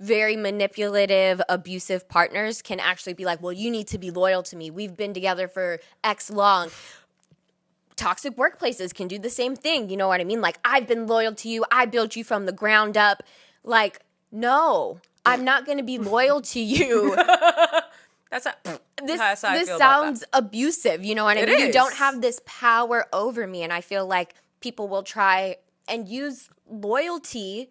very manipulative, abusive partners can actually be like, well, you need to be loyal to me. We've been together for X long. Toxic workplaces can do the same thing. You know what I mean? Like, I've been loyal to you. I built you from the ground up. Like, no, I'm not going to be loyal to you. That's how This I feel sounds about that. abusive. You know what I It mean? You is. don't have this power over me. And I feel like people will try and use loyalty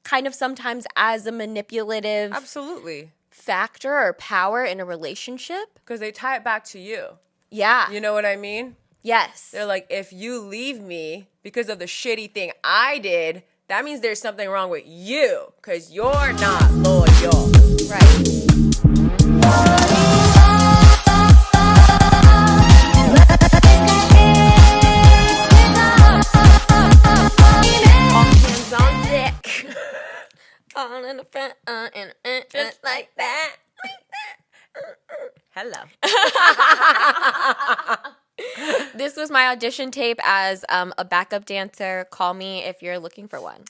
kind of sometimes as a manipulative Absolutely. factor or power in a relationship. Because they tie it back to you. Yeah. You know what I mean? Yes. They're like, if you leave me because of the shitty thing I did, that means there's something wrong with you because you're not loyal. Right. All hands on deck. All in the front, just like that. Hello. This was my audition tape as a backup dancer. Call me if you're looking for one.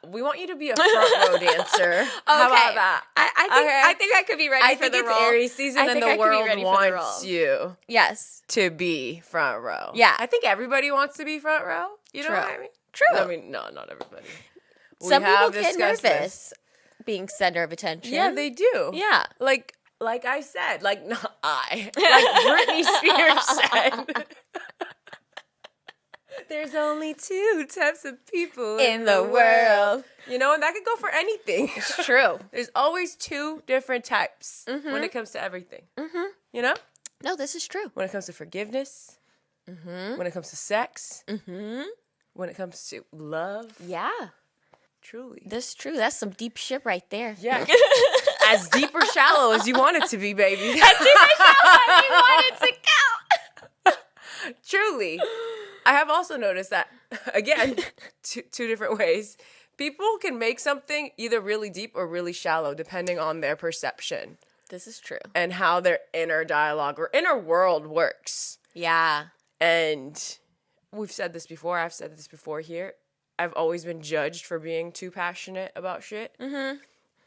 We want you to be a front row dancer. How about that? I think I could be ready for the role. I think it's Aries season and the world wants you Yes. to be front row. Yeah. I think everybody wants to be front row. You know True. what I mean? True. I mean, no, not everybody. Some people get discussed nervous being center of attention. Yeah, they do. Yeah. Like I said, not I. Like Britney Spears said. There's only 2 types of people In the world. You know, and that could go for anything. It's true. There's always 2 different types when it comes to everything. Mm-hmm. You know? No, this is true. When it comes to forgiveness. Mm-hmm. When it comes to sex. Mm-hmm. When it comes to love. Yeah. Truly. This is true. That's some deep shit right there. Yeah. As deep or shallow as you want it to be, baby. As deep or shallow as you want it to go. Truly. I have also noticed that, again, two different ways. People can make something either really deep or really shallow, depending on their perception. This is true. And how their inner dialogue or inner world works. Yeah. And we've said this before. I've said this before here. I've always been judged for being too passionate about shit. Mm-hmm.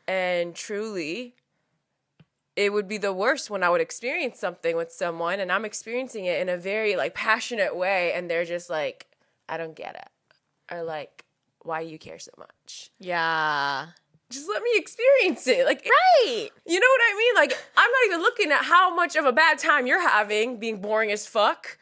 And truly, it would be the worst when I would experience something with someone and I'm experiencing it in a very passionate way and they're just like, I don't get it. Or like, why you care so much? Yeah. Just let me experience it. Right. You know what I mean? I'm not even looking at how much of a bad time you're having being boring as fuck.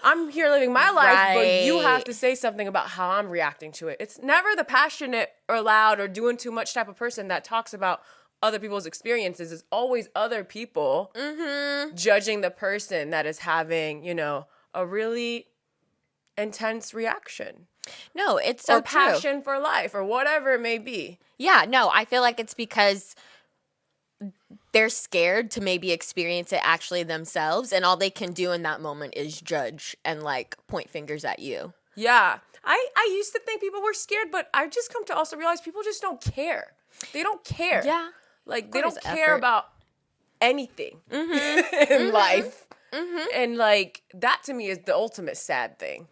I'm here living my life, but you have to say something about how I'm reacting to it. It's never the passionate or loud or doing too much type of person that talks about other people's experiences. It's always other people judging the person that is having, a really intense reaction. No, it's so or passion for life or whatever it may be. Yeah, no, I feel like it's because they're scared to maybe experience it actually themselves, and all they can do in that moment is judge and point fingers at you. Yeah. I used to think people were scared, but I've just come to also realize people just don't care. They don't care. Yeah. They don't care about anything in life. Mm-hmm. And that to me is the ultimate sad thing.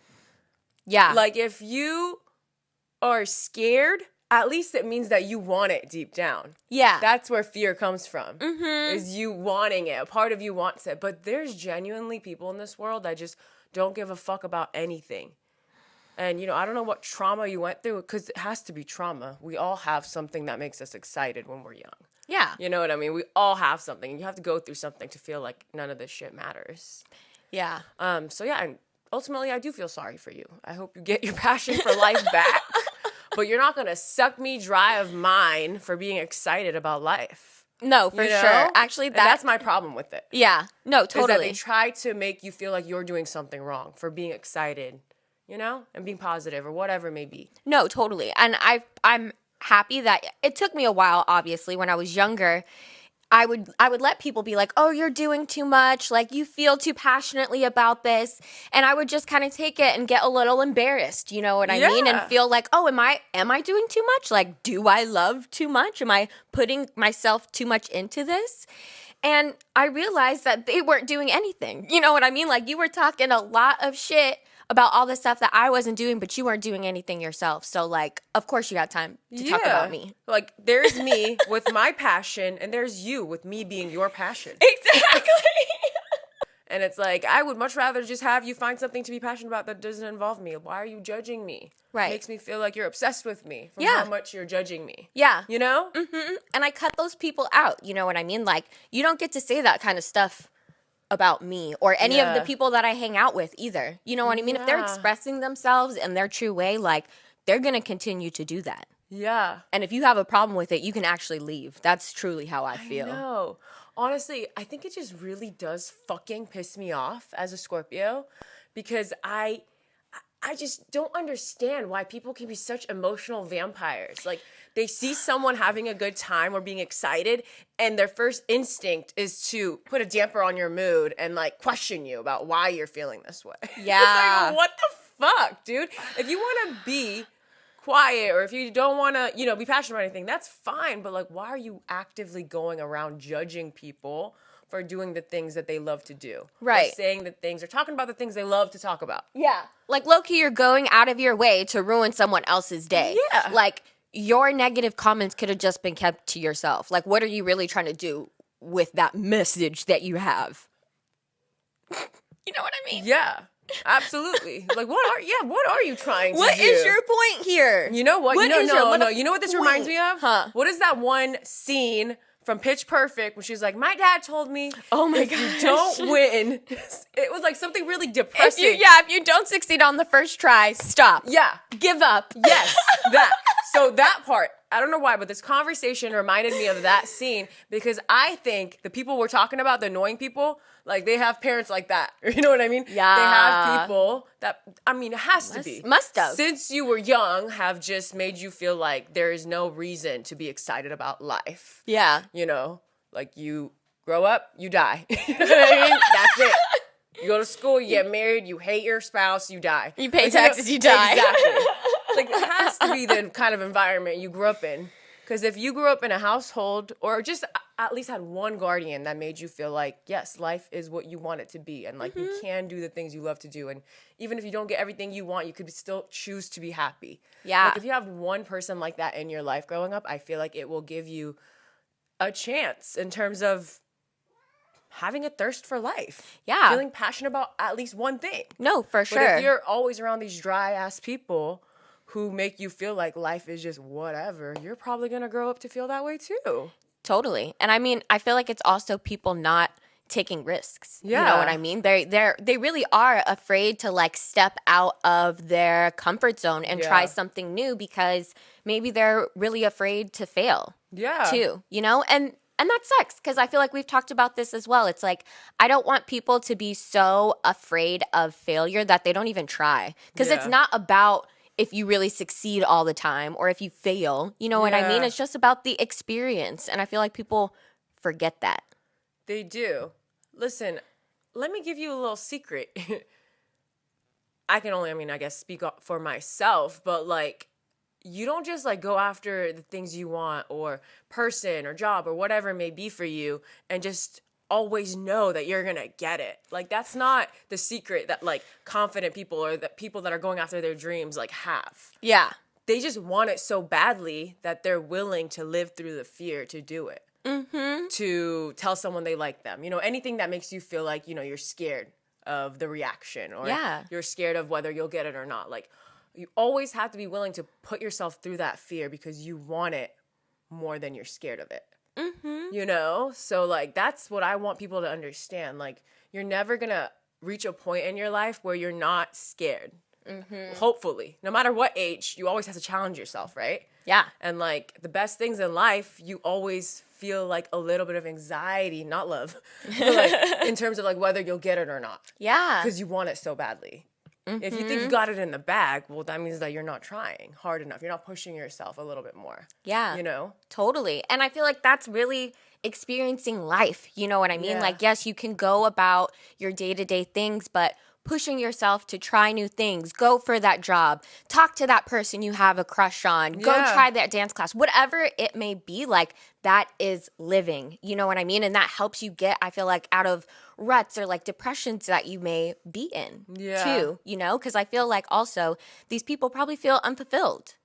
Yeah. If you are scared, at least it means that you want it deep down. Yeah. That's where fear comes from, is you wanting it. A part of you wants it. But there's genuinely people in this world that just don't give a fuck about anything. And, I don't know what trauma you went through, because it has to be trauma. We all have something that makes us excited when we're young. Yeah. You know what I mean? We all have something. And you have to go through something to feel like none of this shit matters. Yeah. So, yeah, and ultimately, I do feel sorry for you. I hope you get your passion for life back. But you're not going to suck me dry of mine for being excited about life. No, for sure. Actually, that's my problem with it. Yeah. No, totally. Is that they try to make you feel like you're doing something wrong for being excited, and being positive or whatever it may be. No, totally. And I'm happy that it took me a while, obviously, when I was younger. I would let people be like, oh, you're doing too much. You feel too passionately about this. And I would just kind of take it and get a little embarrassed. You know what I mean? And feel like, oh, am I doing too much? Do I love too much? Am I putting myself too much into this? And I realized that they weren't doing anything. You know what I mean? You were talking a lot of shit about all the stuff that I wasn't doing, but you weren't doing anything yourself. So, like, of course you got time to talk about me. Like, there's me with my passion, and there's you with me being your passion. Exactly. And it's like, I would much rather just have you find something to be passionate about that doesn't involve me. Why are you judging me? Right. It makes me feel like you're obsessed with me from Yeah. how much you're judging me. Yeah. You know? Mm-hmm. And I cut those people out. You know what I mean? Like, you don't get to say that kind of stuff about me or any of the people that I hang out with either. You know what I mean? If they're expressing themselves in their true way, like, they're going to continue to do that. Yeah. And if you have a problem with it, you can actually leave. That's truly how I feel. No. Honestly, I think it just really does fucking piss me off as a Scorpio because I just don't understand why people can be such emotional vampires. Like, they see someone having a good time or being excited, and their first instinct is to put a damper on your mood and, like, question you about why you're feeling this way. Yeah. It's like, what the fuck, dude? If you want to be quiet or if you don't want to, you know, be passionate about anything, that's fine. But, like, why are you actively going around judging people for doing the things that they love to do? Right. Or saying the things or talking about the things they love to talk about. Yeah. Like, low-key, you're going out of your way to ruin someone else's day. Yeah. Like, your negative comments could have just been kept to yourself. Like, what are you really trying to do with that message that you have? You know what I mean? Yeah. Absolutely. Like, what are you trying to do? What is your point here? You know what? What is your You know what this reminds me of? Huh. What is that one scene from Pitch Perfect when she's like, my dad told me if you don't win, it was like something really depressing. If you don't succeed on the first try, stop. Yeah. Give up. Yes, that. So that part, I don't know why, but this conversation reminded me of that scene because I think the people we're talking about, the annoying people, like, they have parents like that. You know what I mean? Yeah. They have people that, I mean, it has to be. Must have. Since you were young, have just made you feel like there is no reason to be excited about life. Yeah. You know, like, you grow up, you die. You know what I mean? That's it. You go to school, you get married, you hate your spouse, you die. You pay taxes, you die. Exactly. Like, it has to be the kind of environment you grew up in. Because if you grew up in a household or just at least had one guardian that made you feel like, yes, life is what you want it to be. And, like, you can do the things you love to do. And even if you don't get everything you want, you could still choose to be happy. Yeah. Like, if you have one person like that in your life growing up, I feel like it will give you a chance in terms of having a thirst for life. Yeah. Feeling passionate about at least one thing. No, for sure. But if you're always around these dry-ass people who make you feel like life is just whatever, you're probably going to grow up to feel that way too. Totally. And I mean, I feel like it's also people not taking risks. Yeah. You know what I mean? They really are afraid to, like, step out of their comfort zone and try something new because maybe they're really afraid to fail. Yeah. Too, you know? And that sucks because I feel like we've talked about this as well. It's like, I don't want people to be so afraid of failure that they don't even try. Because it's not about if you really succeed all the time or if you fail. You know what I mean? It's just about the experience. And I feel like people forget that. They do. Listen, let me give you a little secret. I can only, I guess, speak for myself, but, like, you don't just, like, go after the things you want or person or job or whatever it may be for you and just always know that you're gonna get it. Like, that's not the secret that, like, confident people or the people that are going after their dreams, like, have. Yeah. They just want it so badly that they're willing to live through the fear to do it. Mm-hmm. To tell someone they like them. You know, anything that makes you feel like, you know, you're scared of the reaction or you're scared of whether you'll get it or not. Like, you always have to be willing to put yourself through that fear because you want it more than you're scared of it. Mm-hmm. You know? So, like, that's what I want people to understand. Like, you're never going to reach a point in your life where you're not scared. Mm-hmm. Hopefully. No matter what age, you always have to challenge yourself, right? Yeah. And, like, the best things in life, you always feel, like, a little bit of anxiety, not love, but, like, in terms of, like, whether you'll get it or not. Yeah. Because you want it so badly. Mm-hmm. If you think you got it in the bag, well, that means that you're not trying hard enough. You're not pushing yourself a little bit more. Yeah. You know? Totally. And I feel like that's really experiencing life. You know what I mean? Yeah. Like, yes, you can go about your day-to-day things, but pushing yourself to try new things, go for that job, talk to that person you have a crush on, go try that dance class, whatever it may be, like that is living. You know what I mean? And that helps you get, I feel like, out of ruts or like depressions that you may be in too, you know? Because I feel like also these people probably feel unfulfilled.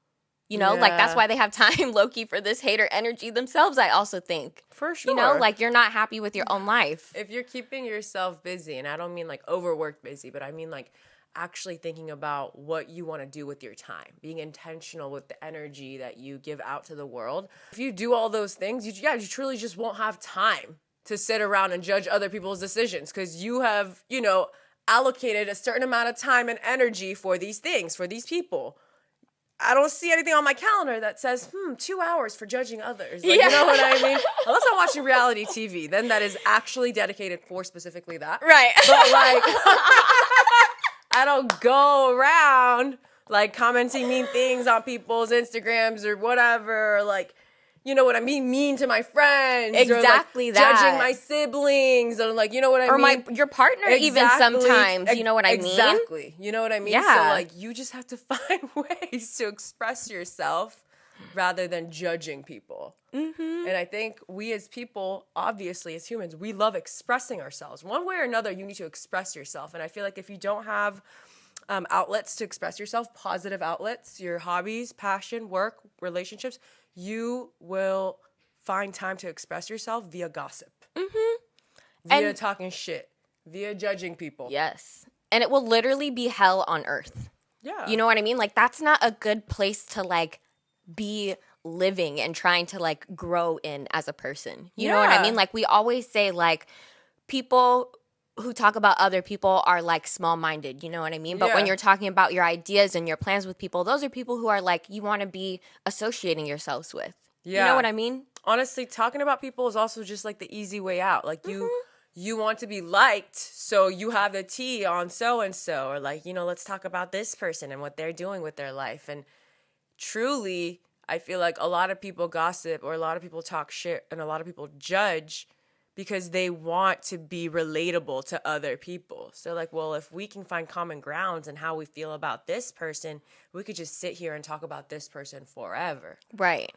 You know, like that's why they have time, low-key, for this hater energy themselves, I also think. For sure. You know, like you're not happy with your own life. If you're keeping yourself busy, and I don't mean like overworked busy, but I mean like actually thinking about what you want to do with your time, being intentional with the energy that you give out to the world. If you do all those things, you truly just won't have time to sit around and judge other people's decisions because you have, you know, allocated a certain amount of time and energy for these things, for these people. I don't see anything on my calendar that says, 2 hours for judging others. Like, you know what I mean? Unless I'm watching reality TV, then that is actually dedicated for specifically that. Right. But like, I don't go around like commenting mean things on people's Instagrams or whatever, or like, you know what I mean to my friends. Exactly or like that. Judging my siblings, or like, you know what I mean? Or your partner even sometimes, you know what I mean? Exactly. You know what I mean? Yeah. So like, you just have to find ways to express yourself rather than judging people. Mm-hmm. And I think we as people, obviously as humans, we love expressing ourselves. One way or another, you need to express yourself. And I feel like if you don't have outlets to express yourself, positive outlets, your hobbies, passion, work, relationships, you will find time to express yourself via gossip, via talking shit, via judging people. Yes. And it will literally be hell on earth. Yeah. You know what I mean? Like, that's not a good place to, like, be living and trying to, like, grow in as a person. You know what I mean? Like, we always say, like, people who talk about other people are, like, small-minded. You know what I mean? But when you're talking about your ideas and your plans with people, those are people who are, like, you want to be associating yourselves with. Yeah. You know what I mean? Honestly, talking about people is also just, like, the easy way out. Like, you want to be liked, so you have the tea on so-and-so. Or, like, you know, let's talk about this person and what they're doing with their life. And truly, I feel like a lot of people gossip or a lot of people talk shit and a lot of people judge because they want to be relatable to other people. So like, well, if we can find common grounds in how we feel about this person, we could just sit here and talk about this person forever. Right.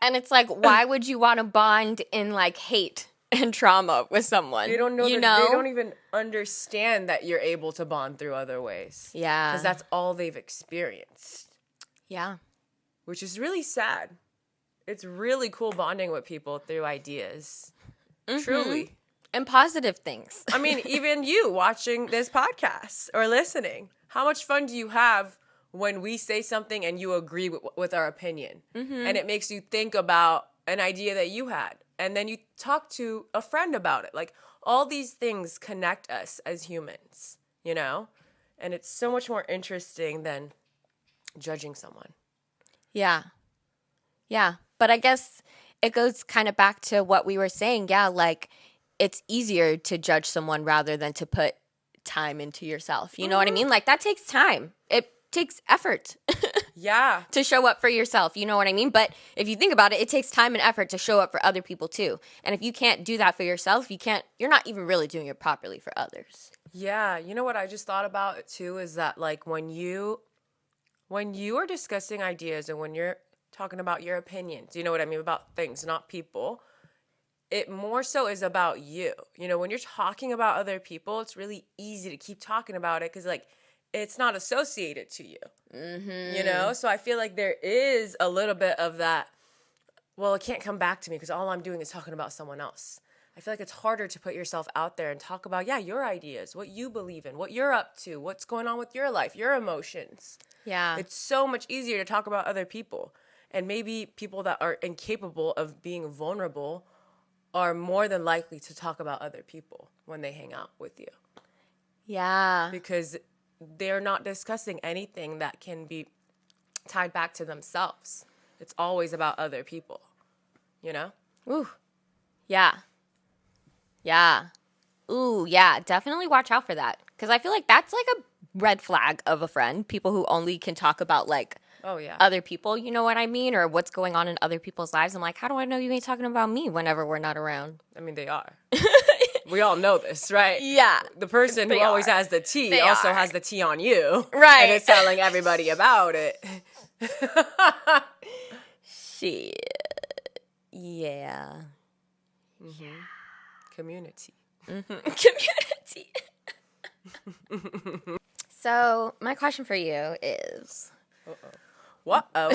And it's like, why would you want to bond in like hate and trauma with someone? They don't know, you they don't even understand that you're able to bond through other ways. Yeah. Because that's all they've experienced. Yeah. Which is really sad. It's really cool bonding with people through ideas. Truly. And positive things. I mean, even you watching this podcast or listening, how much fun do you have when we say something and you agree with our opinion? And it makes you think about an idea that you had. And then you talk to a friend about it. Like, all these things connect us as humans, you know? And it's so much more interesting than judging someone. Yeah. Yeah. But I guess it goes kind of back to what we were saying. Yeah, like it's easier to judge someone rather than to put time into yourself. You know what I mean? Like that takes time. It takes effort. Yeah. To show up for yourself. You know what I mean? But if you think about it, it takes time and effort to show up for other people too. And if you can't do that for yourself, you're not even really doing it properly for others. Yeah. You know what I just thought about too is that like when you are discussing ideas and when you're talking about your opinions, you know what I mean, about things, not people, it more so is about you. You know, when you're talking about other people, it's really easy to keep talking about it because, like, it's not associated to you, you know? So I feel like there is a little bit of that, well, it can't come back to me because all I'm doing is talking about someone else. I feel like it's harder to put yourself out there and talk about, your ideas, what you believe in, what you're up to, what's going on with your life, your emotions. Yeah. It's so much easier to talk about other people. And maybe people that are incapable of being vulnerable are more than likely to talk about other people when they hang out with you. Yeah. Because they're not discussing anything that can be tied back to themselves. It's always about other people, you know? Ooh. Yeah. Yeah. Ooh, yeah. Definitely watch out for that. Because I feel like that's like a red flag of a friend. People who only can talk about like other people, you know what I mean? Or what's going on in other people's lives. I'm like, how do I know you ain't talking about me whenever we're not around? I mean, they are. We all know this, right? Yeah. The person who always has the tea also has the tea on you. Right. And it's telling everybody about it. Shit. Yeah. Mm-hmm. Yeah. Community. Mm-hmm. Community. So, my question for you is... What-oh?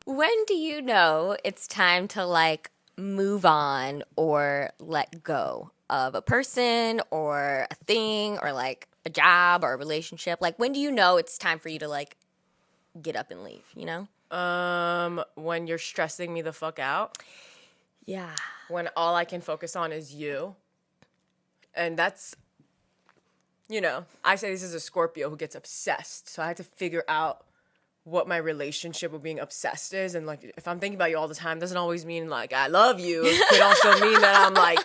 When do you know it's time to, like, move on or let go of a person or a thing or, like, a job or a relationship? Like, when do you know it's time for you to, like, get up and leave, you know? When you're stressing me the fuck out. Yeah. When all I can focus on is you. And that's, you know, I say this is a Scorpio who gets obsessed. So I have to figure out what my relationship with being obsessed is. And, like, if I'm thinking about you all the time, doesn't always mean, like, I love you. It could also mean that I'm, like,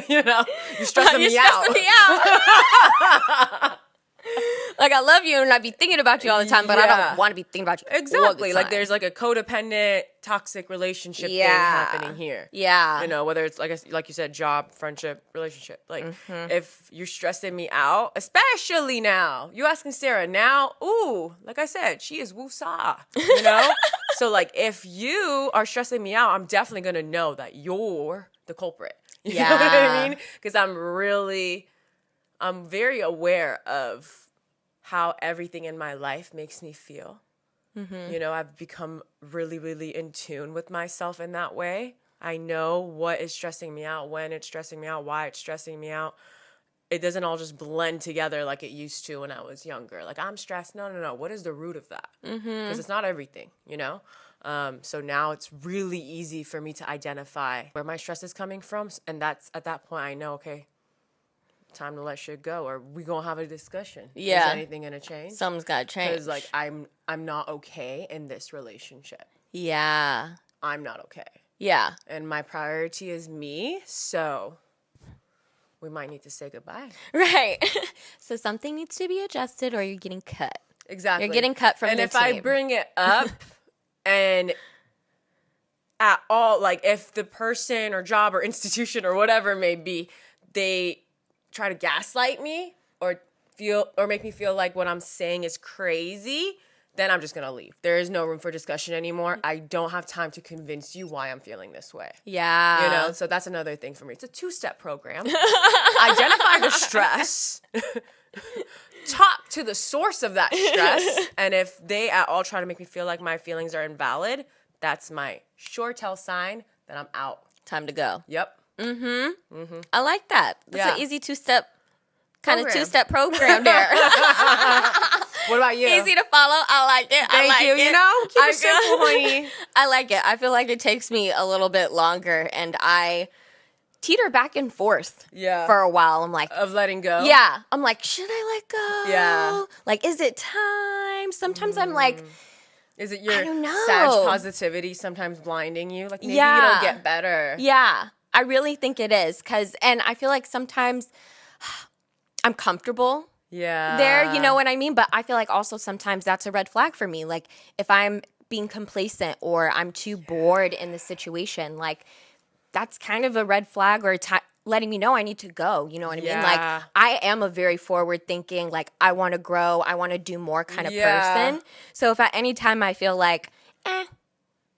you know, you're stressing me out. Like, I love you and I be thinking about you all the time, but I don't want to be thinking about you exactly. all the time. Like, there's, like, a codependent, toxic relationship thing happening here. Yeah. You know, whether it's, like you said, job, friendship, relationship. Like, if you're stressing me out, especially now, you asking Sarah now, ooh, like I said, she is woosah, you know? So, like, if you are stressing me out, I'm definitely going to know that you're the culprit. You know what I mean? Because I'm very aware of how everything in my life makes me feel. Mm-hmm. You know, I've become really, really in tune with myself in that way. I know what is stressing me out, when it's stressing me out, why it's stressing me out. It doesn't all just blend together like it used to when I was younger. Like, I'm stressed. No. What is the root of that? Because it's not everything, you know? So now it's really easy for me to identify where my stress is coming from. And that's, at that point, I know, okay, time to let shit go, or we gonna have a discussion. Yeah. Is anything gonna change? Something's gotta change. Because, like, I'm not okay in this relationship. Yeah. I'm not okay. Yeah. And my priority is me, so we might need to say goodbye. Right. So something needs to be adjusted or you're getting cut. Exactly. You're getting cut from the team. And if I bring it up and at all, like, if the person or job or institution or whatever it may be, they try to gaslight me or make me feel like what I'm saying is crazy, then I'm just going to leave. There is no room for discussion anymore. I don't have time to convince you why I'm feeling this way. Yeah. You know, so that's another thing for me. It's a 2-step program. Identify the stress. Talk to the source of that stress. And if they at all try to make me feel like my feelings are invalid, that's my sure tell sign that I'm out. Time to go. Yep. Mm-hmm. I like that. That's an easy 2-step, kind of program. 2-step program there. What about you? Easy to follow. I like it. Thank you. You know, keep it simple, honey. I like it. I feel like it takes me a little bit longer, and I teeter back and forth for a while. I'm like... Of letting go? Yeah. I'm like, should I let go? Yeah. Like, is it time? Sometimes I'm like... Is it your I don't know. Sag positivity sometimes blinding you? Like, maybe you don't get better. Yeah. I really think it is. And I feel like sometimes I'm comfortable there, you know what I mean? But I feel like also sometimes that's a red flag for me. Like, if I'm being complacent or I'm too bored in the situation, like, that's kind of a red flag or letting me know I need to go. You know what I mean? Like, I am a very forward thinking, like, I want to grow, I want to do more kind of person. So if at any time I feel like,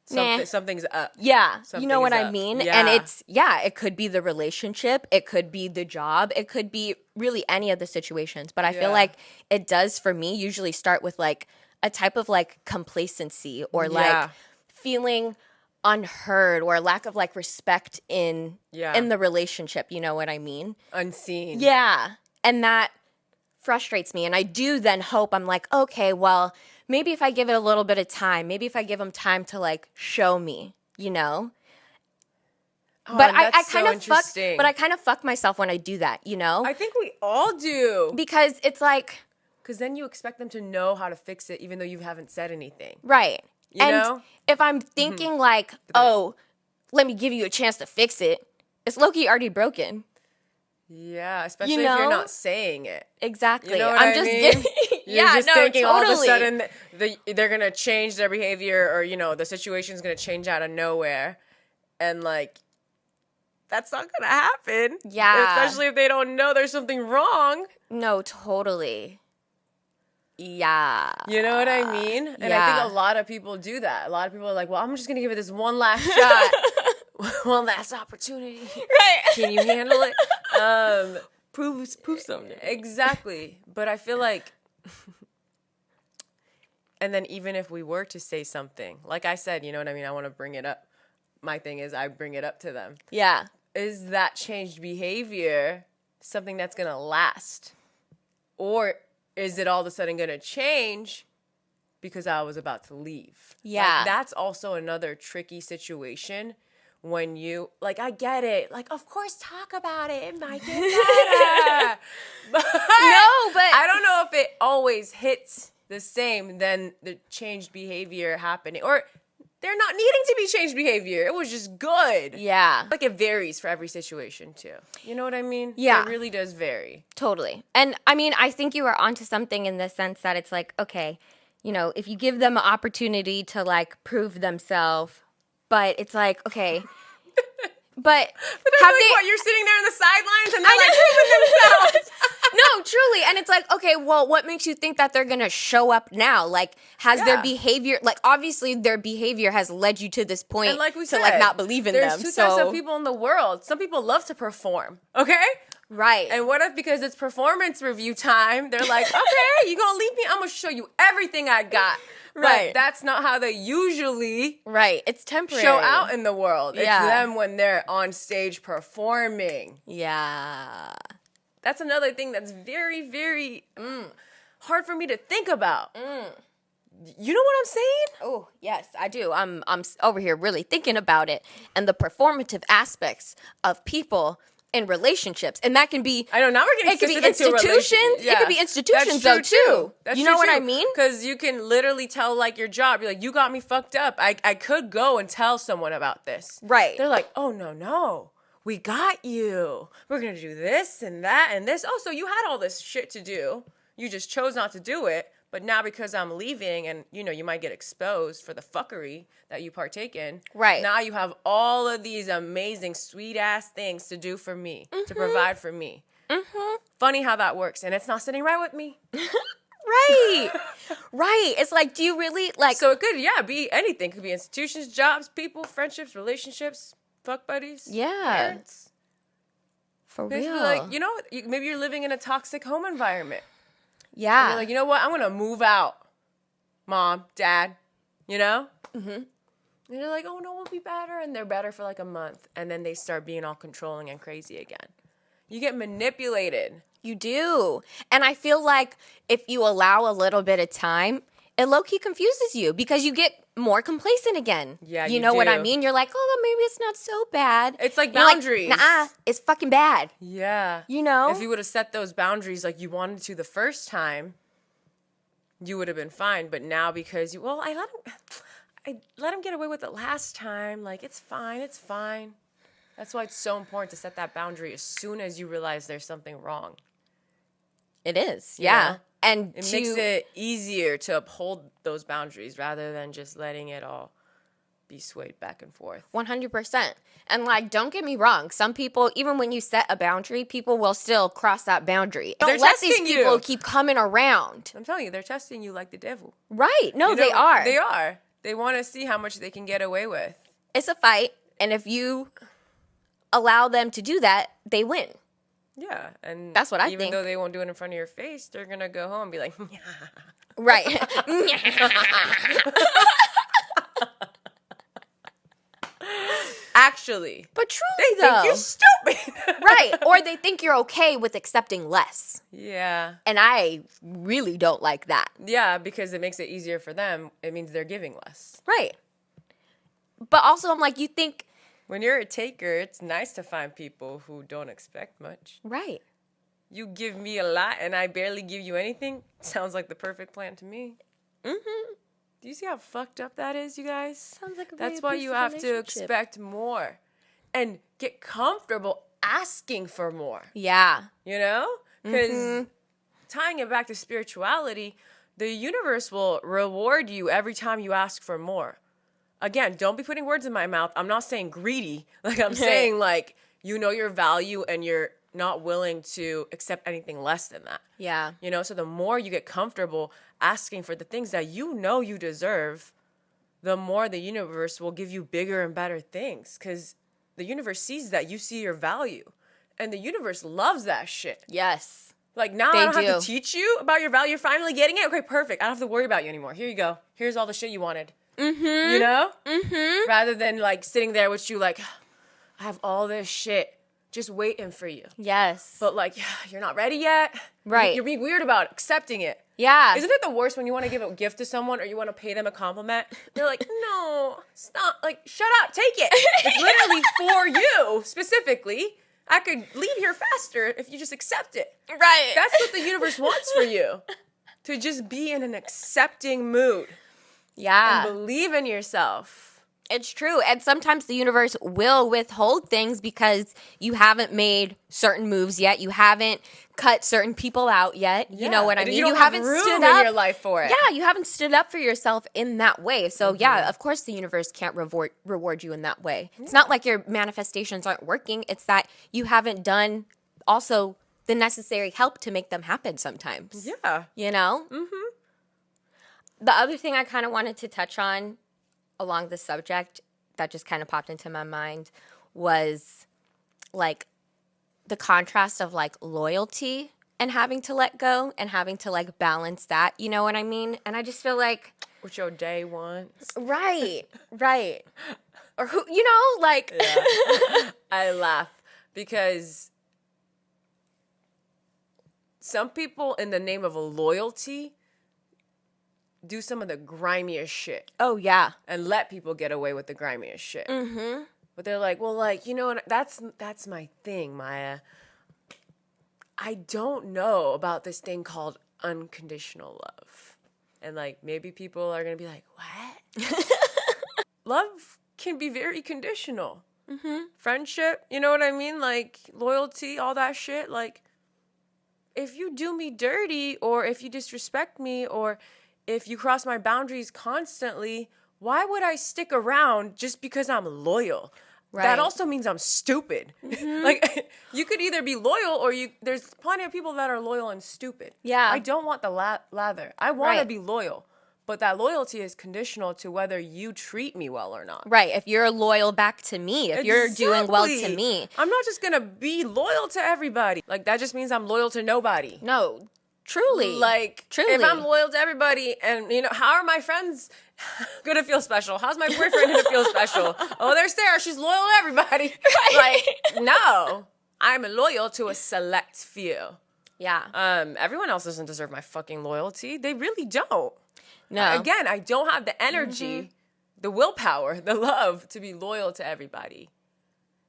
something's up. Yeah. Something's you know what up. I mean? Yeah. And it could be the relationship. It could be the job. It could be really any of the situations. But I feel like it does for me usually start with like a type of like complacency or like feeling unheard or lack of like respect in the relationship. You know what I mean? Unseen. Yeah. And that frustrates me. And I do then hope, I'm like, okay, well, maybe if I give it a little bit of time, maybe if I give them time to like show me, you know? Oh, but I kind of fuck myself when I do that, you know? I think we all do. Because it's like... Because then you expect them to know how to fix it even though you haven't said anything. Right. You know? If I'm thinking like, oh, let me give you a chance to fix it, it's low-key already broken. Yeah, especially if you're not saying it. Exactly. You know what I mean? You're just thinking totally. all of a sudden they're going to change their behavior or, you know, the situation's going to change out of nowhere. And, like, that's not going to happen. Yeah. Especially if they don't know there's something wrong. No, totally. Yeah. You know what I mean? And I Yeah. think a lot of people do that. A lot of people are like, well, I'm just going to give it this one last shot. One last opportunity. Right. Can you handle it? Prove something. Exactly. But I feel like, and then even if we were to say something, like I said, you know what I mean? I want to bring it up. My thing is I bring it up to them. Yeah. Is that changed behavior something that's going to last? Or is it all of a sudden going to change because I was about to leave? Yeah. Like, that's also another tricky situation when you, like, I get it. Like, of course, talk about it. It might get better. But I don't know if it always hits the same than the changed behavior happening. Or they're not needing to be changed behavior. It was just good. Yeah. Like, it varies for every situation, too. You know what I mean? Yeah. It really does vary. Totally. And I mean, I think you are onto something in the sense that it's like, okay, you know, if you give them an opportunity to like prove themselves, but it's like, okay, but have like, they? what, you're sitting there in the sidelines and they're like proving themselves. No, truly. And it's like, okay, well, what makes you think that they're going to show up now? Like, has their behavior, like, obviously their behavior has led you to this point And like we said, to, like, not believe in there's them. There's two types of people in the world. Some people love to perform, okay? Right. And what if because it's performance review time, they're like, okay, you gonna leave me? I'm gonna show you everything I got. Right. But that's not how they usually It's temporary. show out in the world. It's Yeah. them when they're on stage performing. Yeah. That's another thing that's very, very hard for me to think about. You know what I'm saying? Oh, yes, I do. I'm over here really thinking about it and the performative aspects of people in relationships. And that can be, I know, now we're getting it could be specific to institutions. relationships. It could be institutions though too. You know what I mean? Because you can literally tell like your job. You're like, you got me fucked up. I could go and tell someone about this. Right. They're like, oh no. We got you. We're going to do this and that and this. Oh, so you had all this shit to do. You just chose not to do it. But now because I'm leaving and, you know, you might get exposed for the fuckery that you partake in. Right. Now you have all of these amazing, sweet-ass things to do for me, to provide for me. Funny how that works. And it's not sitting right with me. Right. Right. It's like, do you really, like... So it could, be anything. It could be institutions, jobs, people, friendships, relationships, fuck buddies. Yeah. Parents. For Maybe real. like, you know, maybe you're living in a toxic home environment. Yeah. And you're like, you know what? I'm going to move out. Mom, dad, you know? And they're like, oh, no, we'll be better. And they're better for like a month. And then they start being all controlling and crazy again. You get manipulated. You do. And I feel like if you allow a little bit of time, it low-key confuses you because you get more complacent again. Yeah, you you know what I do. mean? You're like, oh, maybe it's not so bad. It's like You're boundaries. Nah, it's fucking bad. Yeah. You know? If you would have set those boundaries like you wanted to the first time, you would have been fine. But now because I let him get away with it last time. Like, it's fine. That's why it's so important to set that boundary as soon as you realize there's something wrong. It is. You Yeah. know? And It makes it easier to uphold those boundaries rather than just letting it all be swayed back and forth. 100%. And like, don't get me wrong. Some people, even when you set a boundary, people will still cross that boundary. Don't They're let these testing people you. keep coming around. I'm telling you, they're testing you like the devil. Right. No, You know, they are. They are. They want to see how much they can get away with. It's a fight. And if you allow them to do that, they win. Yeah, and That's what I even think. though they won't do it in front of your face, they're gonna go home and be like, Right. actually, But truly, they though. think you're stupid. Right. Or they think you're okay with accepting less. Yeah, And I really don't like that. yeah, because it makes it easier for them. It means they're giving less. Right. But also, I'm like, you think, When you're a taker, it's nice to find people who don't expect much. right. You give me a lot and I barely give you anything. Sounds like the perfect plan to me. Mm-hmm. Do you see how fucked up that is, you guys? Sounds like a very That's why you have to expect more and get comfortable asking for more. Yeah. You know? Because tying it back to spirituality, the universe will reward you every time you ask for more. Again, don't be putting words in my mouth. I'm not saying greedy. Like, I'm saying, like, you know your value and you're not willing to accept anything less than that. Yeah. You know, so the more you get comfortable asking for the things that you know you deserve, the more the universe will give you bigger and better things, because the universe sees that you see your value, and the universe loves that shit. Yes. Like, now I don't have to teach you about your value. You're finally getting it? Okay, perfect. I don't have to worry about you anymore. Here you go. Here's all the shit you wanted. Mm-hmm. You know? Mm-hmm. Rather than, like, sitting there with you like, I have all this shit just waiting for you. Yes. But, like, you're not ready yet. Right. You're being weird about accepting it. Yeah. Isn't it the worst when you want to give a gift to someone or you want to pay them a compliment? They're like, no, stop. Like, shut up. Take it. It's literally for you, specifically. I could leave here faster if you just accept it. Right. That's what the universe wants for you. To just be in an accepting mood. Yeah. And believe in yourself. It's true. And sometimes the universe will withhold things because you haven't made certain moves yet. You haven't cut certain people out yet. You know what I mean? You haven't room stood in up your life for it. Yeah, you haven't stood up for yourself in that way. So yeah, of course the universe can't reward you in that way. It's not like your manifestations aren't working. It's that you haven't done also the necessary help to make them happen sometimes. Yeah. You know? Mm-hmm. The other thing I kind of wanted to touch on along the subject that just kind of popped into my mind was like the contrast of like loyalty and having to let go and having to like balance that, you know what I mean? And I just feel like What your day wants. right. Or who, you know, like Yeah. I laugh because some people in the name of a loyalty do some of the grimiest shit. Oh yeah. And let people get away with the grimiest shit. Mm-hmm. But they're like, well, like, you know what? That's my thing, Maya. I don't know about this thing called unconditional love. And, like, maybe people are going to be like, what? Love can be very conditional. Mm-hmm. Friendship, you know what I mean? Like, loyalty, all that shit. Like, if you do me dirty or if you disrespect me or if you cross my boundaries constantly, why would I stick around just because I'm loyal? Right. That also means I'm stupid. Mm-hmm. Like, you could either be loyal or there's plenty of people that are loyal and stupid. Yeah. I don't want the lather. I want to be loyal. But that loyalty is conditional to whether you treat me well or not. Right. If you're loyal back to me, if you're doing well to me. I'm not just going to be loyal to everybody. Like, that just means I'm loyal to nobody. No. Truly. Like, if I'm loyal to everybody and, you know, how are my friends going to feel special? How's my boyfriend going to feel special? Oh, there's Sarah. She's loyal to everybody. Right. Like, no. I'm loyal to a select few. Yeah. Everyone else doesn't deserve my fucking loyalty. They really don't. No. Again, I don't have the energy, the willpower, the love to be loyal to everybody.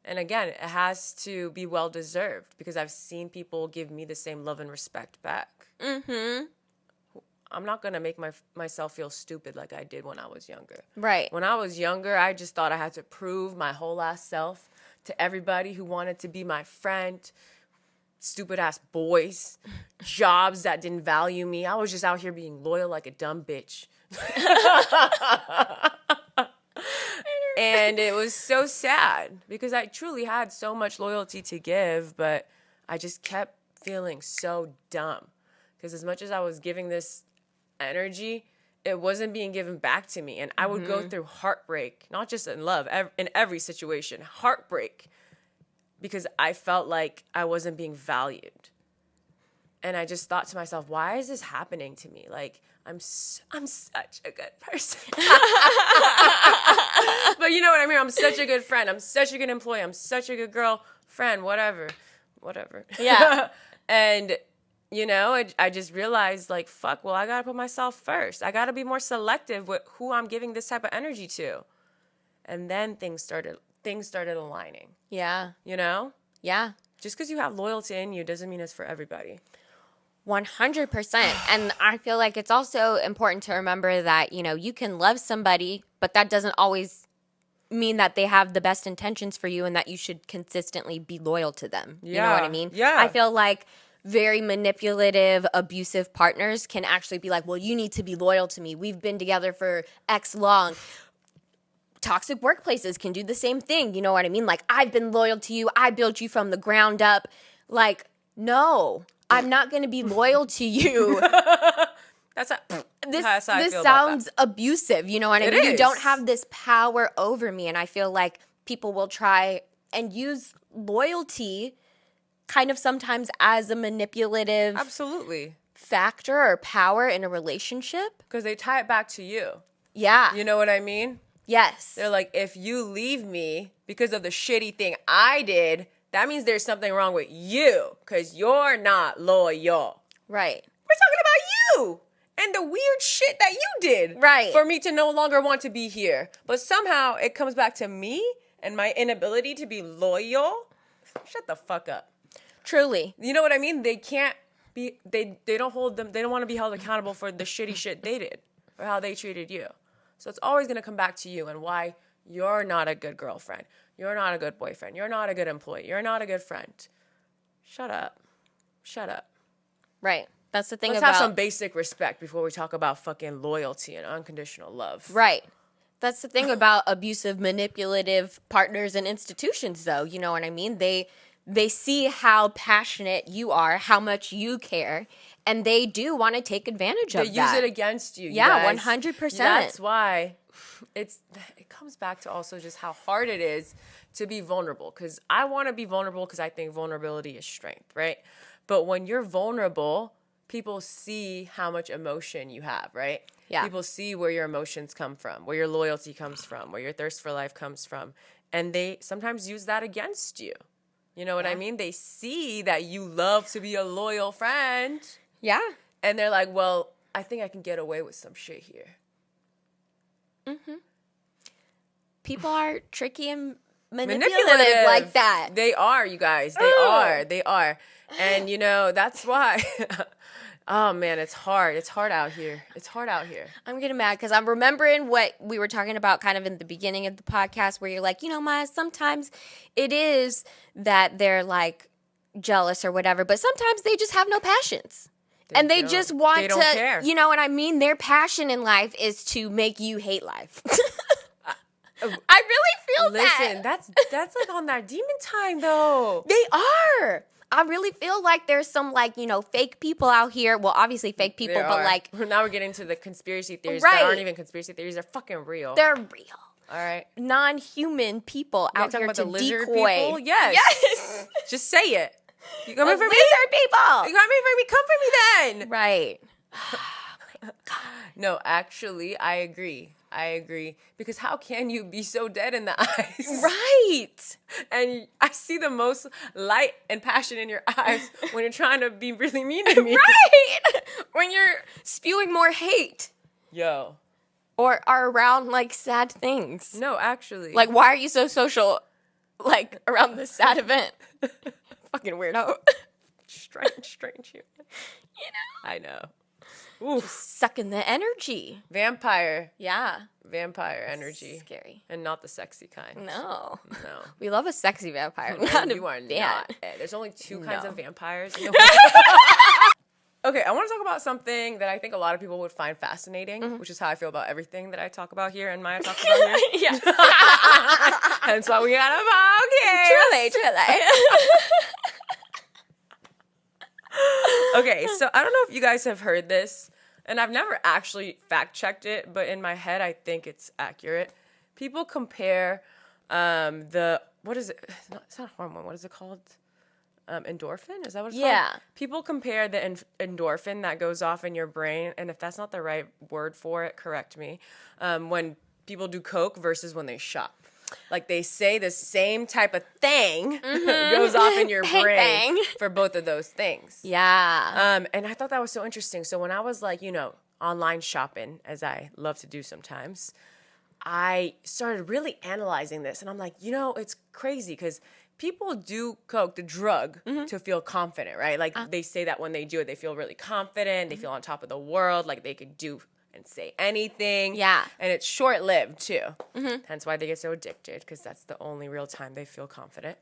And again, it has to be well-deserved because I've seen people give me the same love and respect back. Mm-hmm. I'm not going to make myself feel stupid like I did when I was younger. Right. When I was younger, I just thought I had to prove my whole ass self to everybody who wanted to be my friend. Stupid-ass boys. Jobs that didn't value me. I was just out here being loyal like a dumb bitch. And it was so sad because I truly had so much loyalty to give, but I just kept feeling so dumb. Because as much as I was giving this energy, it wasn't being given back to me. And I would go through heartbreak, not just in love, in every situation, heartbreak, because I felt like I wasn't being valued. And I just thought to myself, why is this happening to me? Like, I'm such a good person. But you know what I mean? I'm such a good friend. I'm such a good employee. I'm such a good girl, friend, whatever. Yeah. And, you know, I just realized, like, fuck, well, I got to put myself first. I got to be more selective with who I'm giving this type of energy to. And then things started aligning. Yeah. You know? Yeah. Just because you have loyalty in you doesn't mean it's for everybody. 100%. And I feel like it's also important to remember that, you know, you can love somebody, but that doesn't always mean that they have the best intentions for you and that you should consistently be loyal to them. Yeah. You know what I mean? Yeah. I feel like very manipulative, abusive partners can actually be like, well, you need to be loyal to me. We've been together for X long. toxic workplaces can do the same thing. You know what I mean? Like, I've been loyal to you. I built you from the ground up. Like, no, I'm not going to be loyal to you. That's how This I feel about sounds that. abusive. You know what I It mean? You is. don't have this power over me. And I feel like people will try and use loyalty kind of sometimes as a manipulative Absolutely. factor or power in a relationship. Because they tie it back to you. Yeah. You know what I mean? Yes. They're like, if you leave me because of the shitty thing I did, that means there's something wrong with you because you're not loyal. Right. We're talking about you and the weird shit that you did. Right. For me to no longer want to be here. But somehow it comes back to me and my inability to be loyal. Shut the fuck up. Truly. You know what I mean? They can't be, they don't hold them, they don't want to be held accountable for the shitty shit they did or how they treated you. So it's always going to come back to you and why you're not a good girlfriend. You're not a good boyfriend. You're not a good employee. You're not a good friend. Shut up. Shut up. Right. That's the thing Let's about... have some basic respect before we talk about fucking loyalty and unconditional love. Right. That's the thing about abusive, manipulative partners and institutions, though. You know what I mean? They see how passionate you are, how much you care, and they do want to take advantage of that. They use it against you. Yeah, guys. 100%. That's why it comes back to also just how hard it is to be vulnerable. Because I want to be vulnerable because I think vulnerability is strength, right? But when you're vulnerable, people see how much emotion you have, right? Yeah. People see where your emotions come from, where your loyalty comes from, where your thirst for life comes from. And they sometimes use that against you. You know what I mean? They see that you love to be a loyal friend. Yeah. And they're like, well, I think I can get away with some shit here. Mm-hmm. People are tricky and manipulative like that. They are, you guys. They are. And, you know, that's why... Oh, man, it's hard. It's hard out here. I'm getting mad because I'm remembering what we were talking about kind of in the beginning of the podcast where you're like, you know, Maya, sometimes it is that they're like jealous or whatever, but sometimes they just have no passions. They just want they don't care. You know what I mean? Their passion in life is to make you hate life. I really feel that. Listen, that's like on that demon time, though. They are. I really feel like there's some, like, you know, fake people out here. Well, obviously fake people, but like... Now we're getting to the conspiracy theories Right. that aren't even conspiracy theories. They're fucking real. They're real. All right? Non-human people out here about to the lizard decoy. people? Yes. Yes. Just say it. You The coming for me? lizard people. You coming for me? Come for me then. Right. No, actually, I agree. Because how can you be so dead in the eyes? Right. And I see the most light and passion in your eyes when you're trying to be really mean to me. Right. When you're spewing more hate. Yo. Or are around, like, sad things. No, actually. Like, why are you so social, like, around this sad event? Fucking weirdo. strange human. You know? I know. Ooh. Sucking the energy. Vampire energy. Scary. And not the sexy kind. No. No. We love a sexy vampire. No, Not you are not. There's only two kinds of vampires. In the world. Okay, I want to talk about something that I think a lot of people would find fascinating, which is how I feel about everything that I talk about here and Maya talks about here. Yes. Hence why we got a podcast. Truly. Okay, so I don't know if you guys have heard this, and I've never actually fact-checked it, but in my head, I think it's accurate. People compare what is it? It's not hormone. What is it called? Endorphin? Is that what it's called? People compare the endorphin that goes off in your brain, and if that's not the right word for it, correct me, when people do coke versus when they shop. Like, they say the same type of thing goes off in your brain for both of those things. Yeah. And I thought that was so interesting. So when I was like, you know, online shopping, as I love to do sometimes, I started really analyzing this. And I'm like, you know, it's crazy because people do coke, the drug, to feel confident, right? Like, they say that when they do it, they feel really confident. They feel on top of the world. Like, they could do and say anything. Yeah. And it's short-lived, too. Hence why they get so addicted, because that's the only real time they feel confident.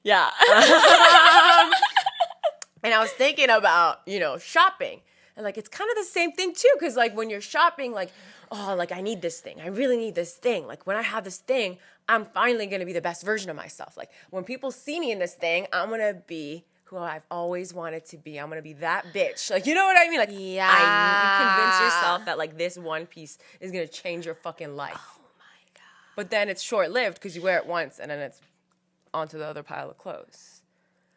Yeah. And I was thinking about, you know, shopping. And like, it's kind of the same thing too. Cause like when you're shopping, like, oh, like I need this thing. I really need this thing. Like when I have this thing, I'm finally going to be the best version of myself. Like when people see me in this thing, I'm going to be who I've always wanted to be. I'm going to be that bitch. Like, you know what I mean? Like, you convince yourself that like this one piece is going to change your fucking life. Oh my God. But then it's short-lived because you wear it once and then it's onto the other pile of clothes.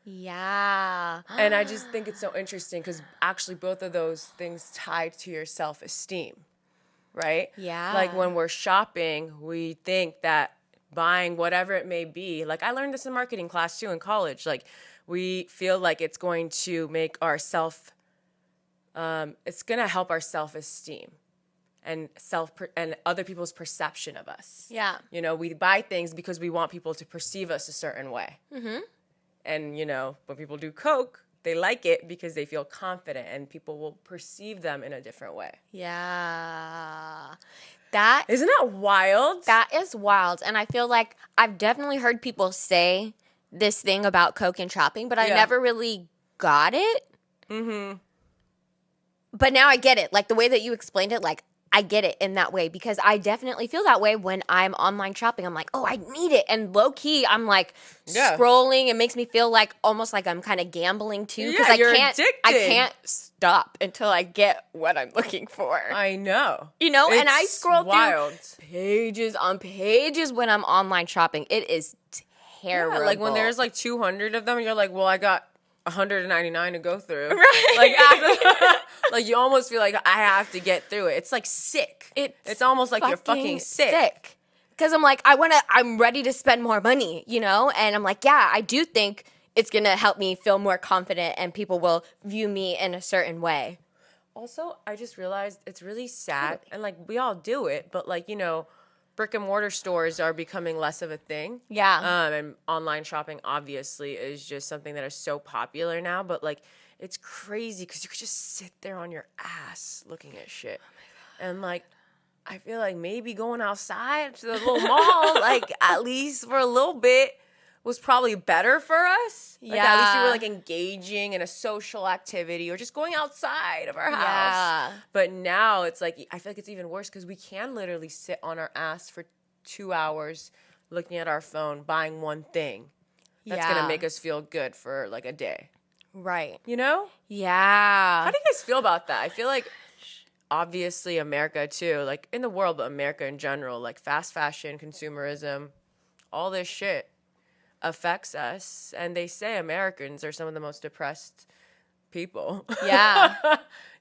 Yeah. And I just think it's so interesting because actually both of those things tied to your self-esteem, right? Yeah. Like when we're shopping, we think that buying whatever it may be, like I learned this in marketing class too in college, like we feel like it's going to make our it's going to help our self-esteem and and other people's perception of us. Yeah. You know, we buy things because we want people to perceive us a certain way. Mm-hmm. And, you know, when people do coke, they like it because they feel confident and people will perceive them in a different way. Yeah. Isn't that wild? That is wild. And I feel like I've definitely heard people say this thing about coke and shopping, but I never really got it. Mm-hmm. But now I get it. Like the way that you explained it, like I get it in that way because I definitely feel that way when I'm online shopping. I'm like, oh, I need it. And low key, I'm like scrolling. It makes me feel like almost like I'm kind of gambling too. Because I can't stop until I get what I'm looking for. I know. You know, and I scroll wild. through pages on pages when I'm online shopping. It is terrible. Yeah, like when there's like 200 of them, you're like, well, I got 199 to go through. Right. Like, after, like you almost feel like I have to get through it. It's like sick. It's almost like you're fucking sick. Because I'm like, I'm ready to spend more money, you know? And I'm like, yeah, I do think it's going to help me feel more confident and people will view me in a certain way. Also, I just realized it's really sad. And like, we all do it, but like, you know, brick and mortar stores are becoming less of a thing. Yeah. And online shopping obviously is just something that is so popular now, but like it's crazy because you could just sit there on your ass looking at shit. Oh and like I feel like maybe going outside to the little mall, like at least for a little bit, was probably better for us. Like at least we were like engaging in a social activity or just going outside of our house. Yeah. But now it's like, I feel like it's even worse because we can literally sit on our ass for 2 hours looking at our phone, buying one thing that's going to make us feel good for like a day. Right. You know? Yeah. How do you guys feel about that? I feel like obviously America too, like in the world, but America in general, like fast fashion, consumerism, all this shit affects us. And they say Americans are some of the most depressed people. Yeah.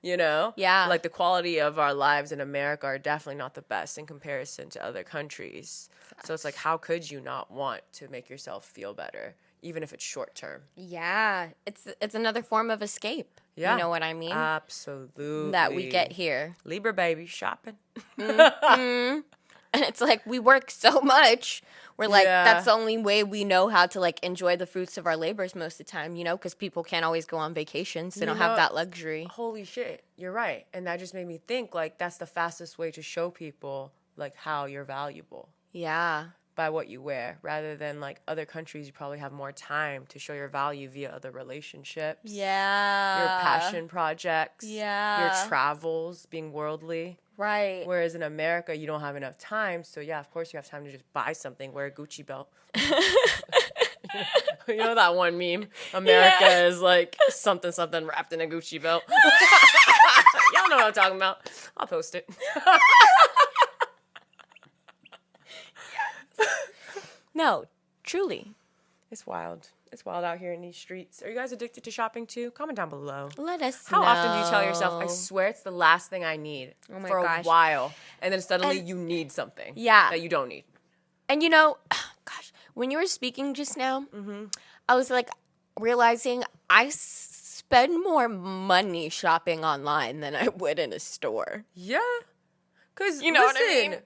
You know? Yeah. Like the quality of our lives in America are definitely not the best in comparison to other countries. So it's like, how could you not want to make yourself feel better, even if it's short term? Yeah. It's another form of escape. Yeah. You know what I mean? Absolutely. That we get here. Libra baby shopping. Mm-hmm. And it's like we work so much. We're like, that's the only way we know how to like enjoy the fruits of our labors most of the time, you know, because people can't always go on vacations. They don't have that luxury. Holy shit. You're right. And that just made me think like that's the fastest way to show people like how you're valuable. Yeah. By what you wear, rather than like other countries, you probably have more time to show your value via other relationships. Yeah. Your passion projects. Yeah. Your travels, being worldly. Right. Whereas in America, you don't have enough time. So yeah, of course you have time to just buy something, wear a Gucci belt. You know that one meme? America is like something wrapped in a Gucci belt. Y'all know what I'm talking about. I'll post it. No, truly. It's wild. It's wild out here in these streets. Are you guys addicted to shopping too? Comment down below. Let us know. How often do you tell yourself, I know. swear it's the last thing I need for gosh. a while, and then suddenly you need something that you don't need? And you know, gosh, when you were speaking just now, I was like realizing I spend more money shopping online than I would in a store. Yeah. Because, you know what I mean?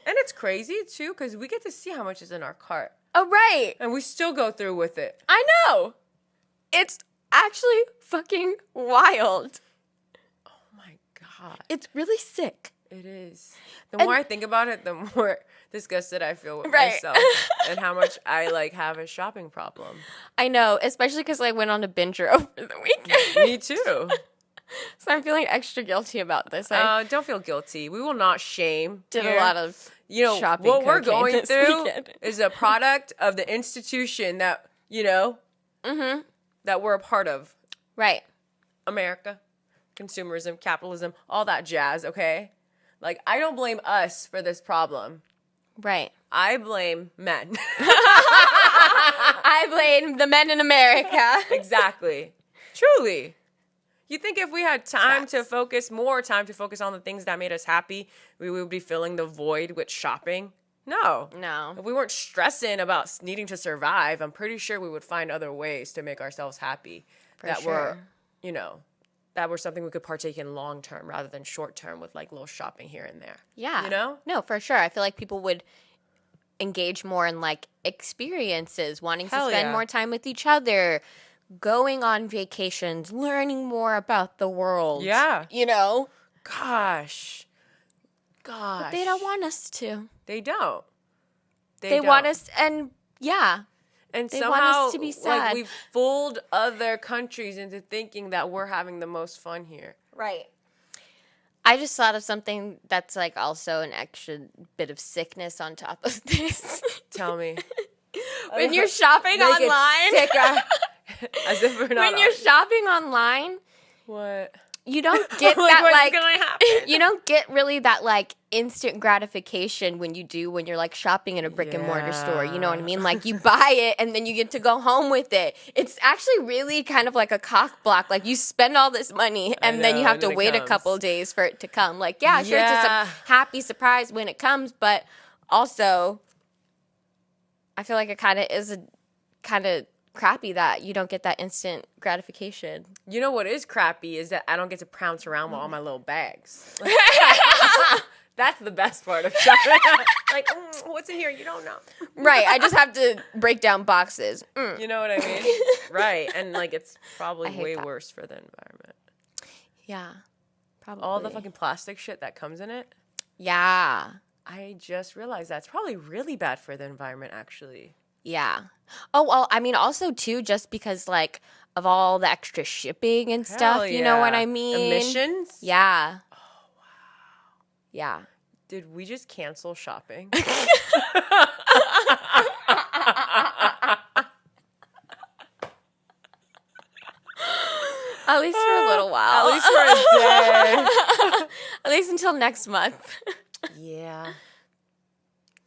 And it's crazy, too, because we get to see how much is in our cart. Oh, right. And we still go through with it. I know. It's actually fucking wild. Oh, my God. It's really sick. It is. The more I think about it, the more disgusted I feel with Right. myself and how much I like have a shopping problem. I know, especially because I went on a binger over the weekend. Me too. So I'm feeling extra guilty about this. Don't feel guilty. We will not shame. Did here. a lot of shopping. What we're cocaine going this through weekend. is a product of the institution that, that we're a part of. Right. America, consumerism, capitalism, all that jazz, okay? Like, I don't blame us for this problem. Right. I blame men. I blame the men in America. Exactly. Truly. You think if we had time to focus on the things that made us happy, we would be filling the void with shopping? No. No. If we weren't stressing about needing to survive, I'm pretty sure we would find other ways to make ourselves happy. Were, that were something we could partake in long term rather than short term with like little shopping here and there. Yeah. You know? No, for sure. I feel like people would engage more in like experiences, wanting to spend more time with each other, going on vacations, learning more about the world. Yeah. You know? Gosh. But they don't want us to. They don't. They want us, and yeah. And they somehow, want us to be sad. like, we've fooled other countries into thinking that we're having the most fun here. Right. I just thought of something that's like also an extra bit of sickness on top of this. Tell me. When you're shopping online. As if we're not. When you're shopping online. What? You don't get that what's gonna happen? You don't get really that like instant gratification when you're like shopping in a brick and mortar store. You know what I mean? Like you buy it and then you get to go home with it. It's actually really kind of like a cock block. Like you spend all this money and then you have to wait a couple of days for it to come. Like sure, it's just a happy surprise when it comes, but also I feel like it kind of is a kind of crappy that you don't get that instant gratification. You know what is crappy is that I don't get to prounce around with all my little bags. That's the best part of shopping. Like, what's in here? You don't know. Right. I just have to break down boxes. You know what I mean? Right. And like, it's probably way worse for the environment. Yeah. Probably. All the fucking plastic shit that comes in it. Yeah. I just realized that's probably really bad for the environment, actually. Yeah. Oh, well, I mean, also, too, just because, like, of all the extra shipping and stuff, you know what I mean? Emissions? Yeah. Oh, wow. Yeah. Did we just cancel shopping? At least for a little while. At least for a day. At least until next month. Yeah.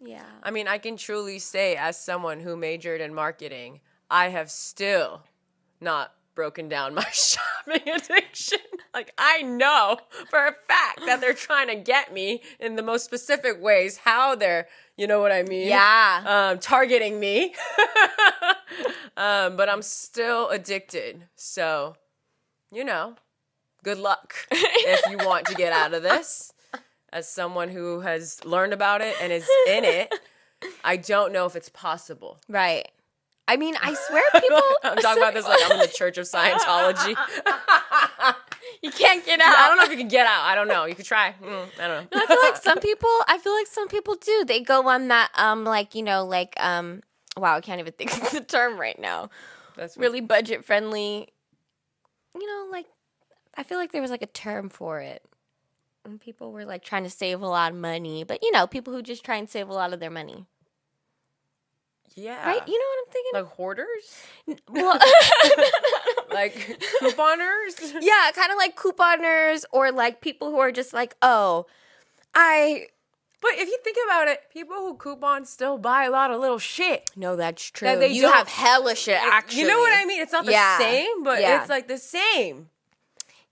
Yeah. I mean, I can truly say, as someone who majored in marketing, I have still not broken down my shopping addiction. Like, I know for a fact that they're trying to get me in the most specific ways, how they're, you know what I mean? Yeah. Targeting me. But I'm still addicted. So, you know, good luck if you want to get out of this. As someone who has learned about it and is in it, I don't know if it's possible. Right. I mean, I swear people... I'm talking about this like I'm in the Church of Scientology. You can't get out. I don't know if you can get out. I don't know. You could try. I don't know. No, I feel like some people do. They go on that, wow, I can't even think of the term right now. That's really budget friendly. You know, like, I feel like there was like a term for it. And people were like trying to save a lot of money, but you know, people who just try and save a lot of their money. Yeah. Right? You know what I'm thinking? Like hoarders? Well, like couponers? Yeah, kind of like couponers or like people who are just like, But if you think about it, people who coupon still buy a lot of little shit. No, that's true. That you have hella shit, actually. You know what I mean? It's not the same, but it's like the same.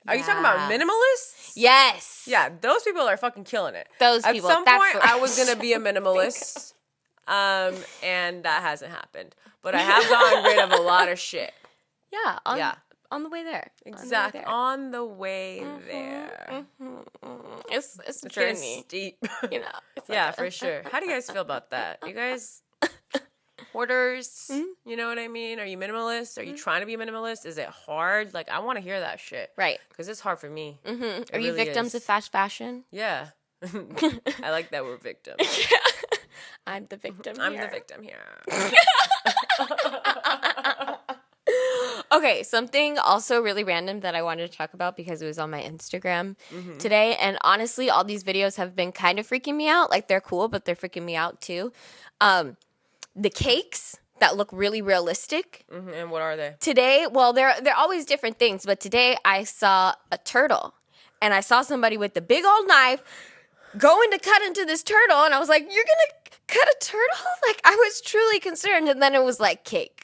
Are you talking about minimalists? Yes. Yeah, those people are fucking killing it. Those people. At some point, I was going to be a minimalist, and that hasn't happened. But I have gotten rid of a lot of shit. Yeah. On the way there. Exactly. On the way there. It's a journey. Steep. You know. Yeah, for sure. How do you guys feel about that? You guys... Hoarders, you know what I mean? Are you minimalist? Are you trying to be a minimalist? Is it hard? Like, I want to hear that shit. Right. Because it's hard for me. Are you victims of fast fashion? Yeah. I like that we're victims. Yeah. I'm the victim I'm here. the victim here. Okay, something also really random that I wanted to talk about because it was on my Instagram today. And honestly, all these videos have been kind of freaking me out. Like, they're cool, but they're freaking me out too. The cakes that look really realistic. And what are they? Today, well, they're always different things. But today I saw a turtle. And I saw somebody with the big old knife going to cut into this turtle. And I was like, you're going to cut a turtle? Like, I was truly concerned. And then it was like cake.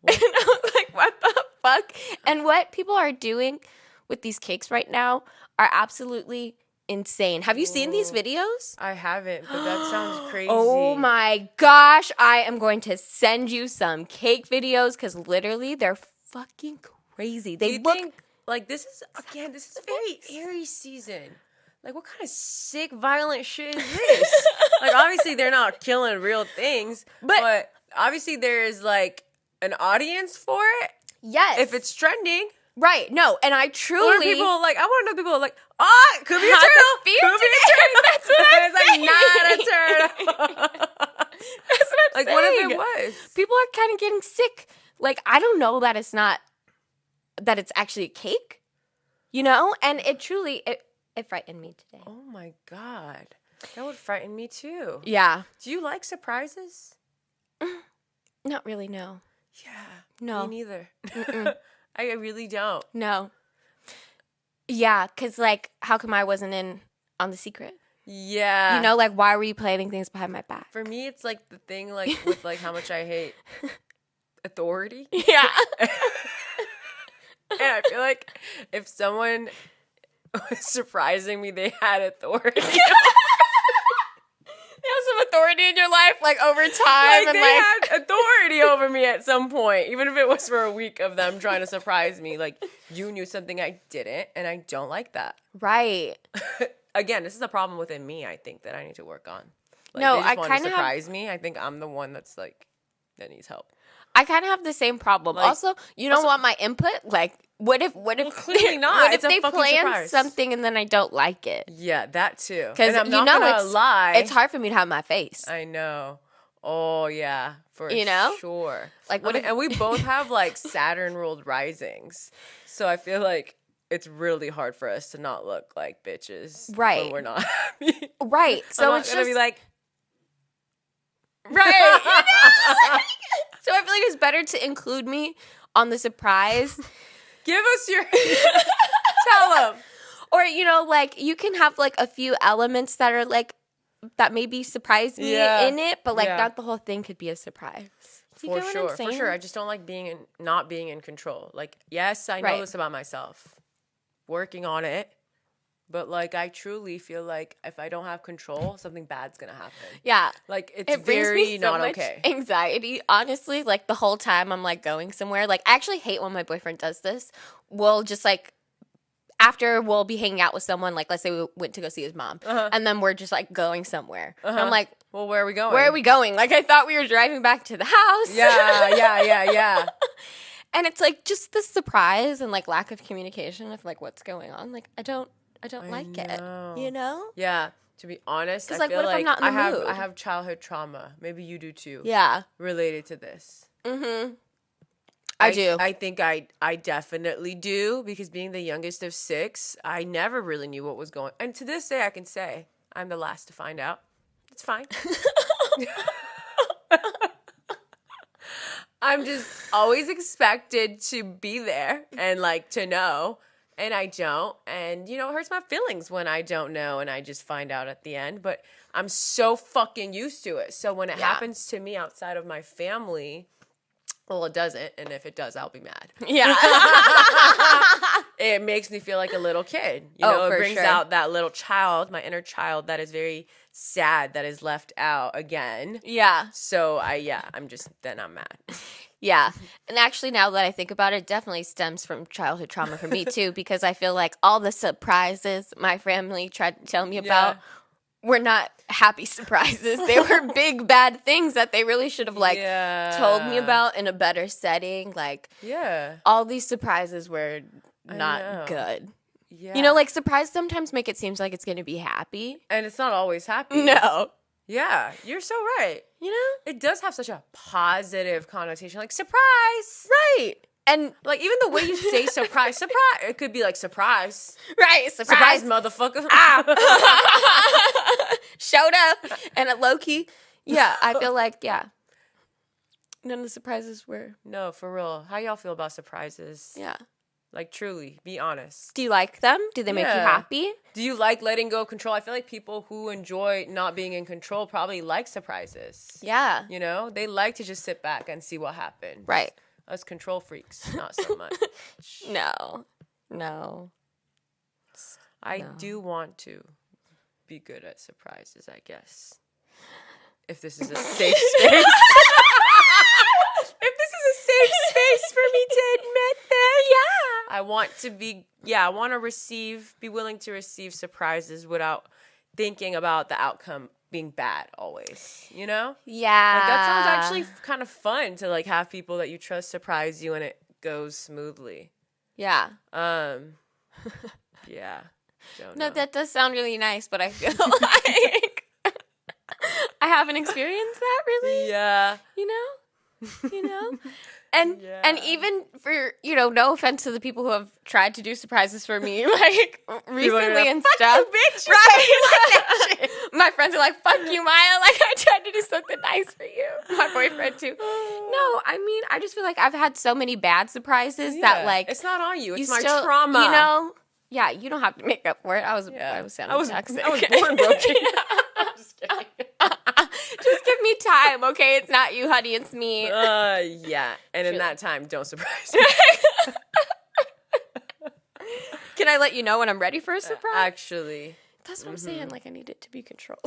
And I was like, what the fuck? And what people are doing with these cakes right now are absolutely insane. Have you seen these videos? I haven't, but that sounds crazy. Oh my gosh. I am going to send you some cake videos because literally they're fucking crazy. They look think, like, this is very Aries season. Like, what kind of sick, violent shit is this? Like, obviously, they're not killing real things, but obviously there is, like, an audience for it. Yes. If it's trending. Right. No, and I truly... Or people, like, I want to know people, like, oh, could be a turtle. Could be a turtle. That's what I'm saying. It's like, not a turtle. That's what I'm like, saying. what if it was? People are kind of getting sick. Like, I don't know that it's not... that it's actually a cake. You know? And it truly... It frightened me today. Oh, my God. That would frighten me, too. Yeah. Do you like surprises? Not really, no. Yeah. No. Me neither. I really don't. No. Yeah, because, like, how come I wasn't in on The Secret? Yeah. You know, like, why were you planning things behind my back? For me, it's, like, the thing, like, with, like, how much I hate authority. Yeah. And I feel like if someone was surprising me, they had authority. You have some authority in your life, like, over time. Like, and they had authority over me at some point, even if it was for a week of them trying to surprise me. Like, you knew something I didn't, and I don't like that. Right. Again, this is a problem within me, I think, that I need to work on. Like, No, they just I want kinda to surprise me. I think I'm the one that's, like, that needs help. I kind of have the same problem. Like, also, you don't want my input? Like, what if clearly not. What if It's a they fucking plan surprise. something and then I don't like it? Yeah, that too. Because I'm you not know gonna lie. it's hard for me to have my face. I know. Oh yeah, for You know? sure. Like, what if- and we both have like Saturn ruled risings, so I feel like it's really hard for us to not look like bitches, Right. When we're not happy. Right. So I'm not it's gonna just be like, right. So I feel like it's better to include me on the surprise. give us your tell them. Or, you know, like, you can have, like, a few elements that are, like, that maybe surprise me in it, but, like, not the whole thing could be a surprise. You For get what sure, I'm saying? for sure. I just don't like not being in control. Like, yes, I know Right. this about myself. Working on it. But, like, I truly feel like if I don't have control, something bad's gonna happen. Yeah. Like, it's It brings very me so not much okay. anxiety, honestly. Like, the whole time I'm, like, going somewhere. Like, I actually hate when my boyfriend does this. We'll just, like, after we'll be hanging out with someone, like, let's say we went to go see his mom, and then we're just, like, going somewhere. And I'm like, Well, where are we going? where are we going? Like, I thought we were driving back to the house. Yeah. And it's, like, just the surprise and, like, lack of communication of, like, what's going on. Like, I don't like know. it, you know? Yeah. To be honest, 'Cause, I like, feel what if I'm like not in the mood? I have childhood trauma. Maybe you do too. Yeah. Related to this. Mm-hmm. I do. I think I definitely do, because being the youngest of 6, I never really knew what was going on. And to this day, I can say I'm the last to find out. It's fine. I'm just always expected to be there and, like, to know, and I don't. And, you know, it hurts my feelings when I don't know and I just find out at the end. But I'm so fucking used to it. So when it happens to me outside of my family, well, it doesn't. And if it does, I'll be mad. Yeah. It makes me feel like a little kid. You Oh, know, for it brings sure. out that little child, my inner child that is very sad, that is left out again. Yeah. So I'm mad. Yeah. And actually, now that I think about it, it definitely stems from childhood trauma for me, too, because I feel like all the surprises my family tried to tell me about were not happy surprises. They were big, bad things that they really should have, like, told me about in a better setting. Like, all these surprises were not good. Yeah. You know, like surprise sometimes make it seem like it's going to be happy. And it's not always happy. No. Yeah, you're so right. You know? It does have such a positive connotation. Like, surprise. Right. And Like, even the way you say surprise, it could be like surprise. right, Surprise, motherfucker. Showed up and a low key. Yeah, I feel like, yeah. None of the surprises were. No, for real. How y'all feel about surprises? Yeah. Like, truly, be honest. Do you like them? Do they make you happy? Do you like letting go of control? I feel like people who enjoy not being in control probably like surprises. Yeah. You know, they like to just sit back and see what happens. Right. Us control freaks, not so much. No. I do want to be good at surprises, I guess. If this is a safe space. If this is a safe space for me to admit this. Yeah. I want to be willing to receive surprises without thinking about the outcome being bad always, you know? Yeah. Like, that sounds actually kind of fun to, like, have people that you trust surprise you and it goes smoothly. Yeah. Yeah. Don't No, know. that does sound really nice, but I feel like I haven't experienced that really. Yeah. You know? And Yeah. even for, no offense to the people who have tried to do surprises for me, like recently and stuff. You, bitch. Right. My friends are like, fuck you, Maya. Like, I tried to do something nice for you. My boyfriend too. No, I mean, I just feel like I've had so many bad surprises that, like, it's not on you. It's my still, trauma. Yeah, you don't have to make up for it. I was sounding toxic. I was born broken. I'm just kidding. Just give me time, okay? It's not you, honey. It's me. Yeah. And in that time, don't surprise me. Can I let you know when I'm ready for a surprise? Actually. That's what I'm saying. Like, I need it to be controlled.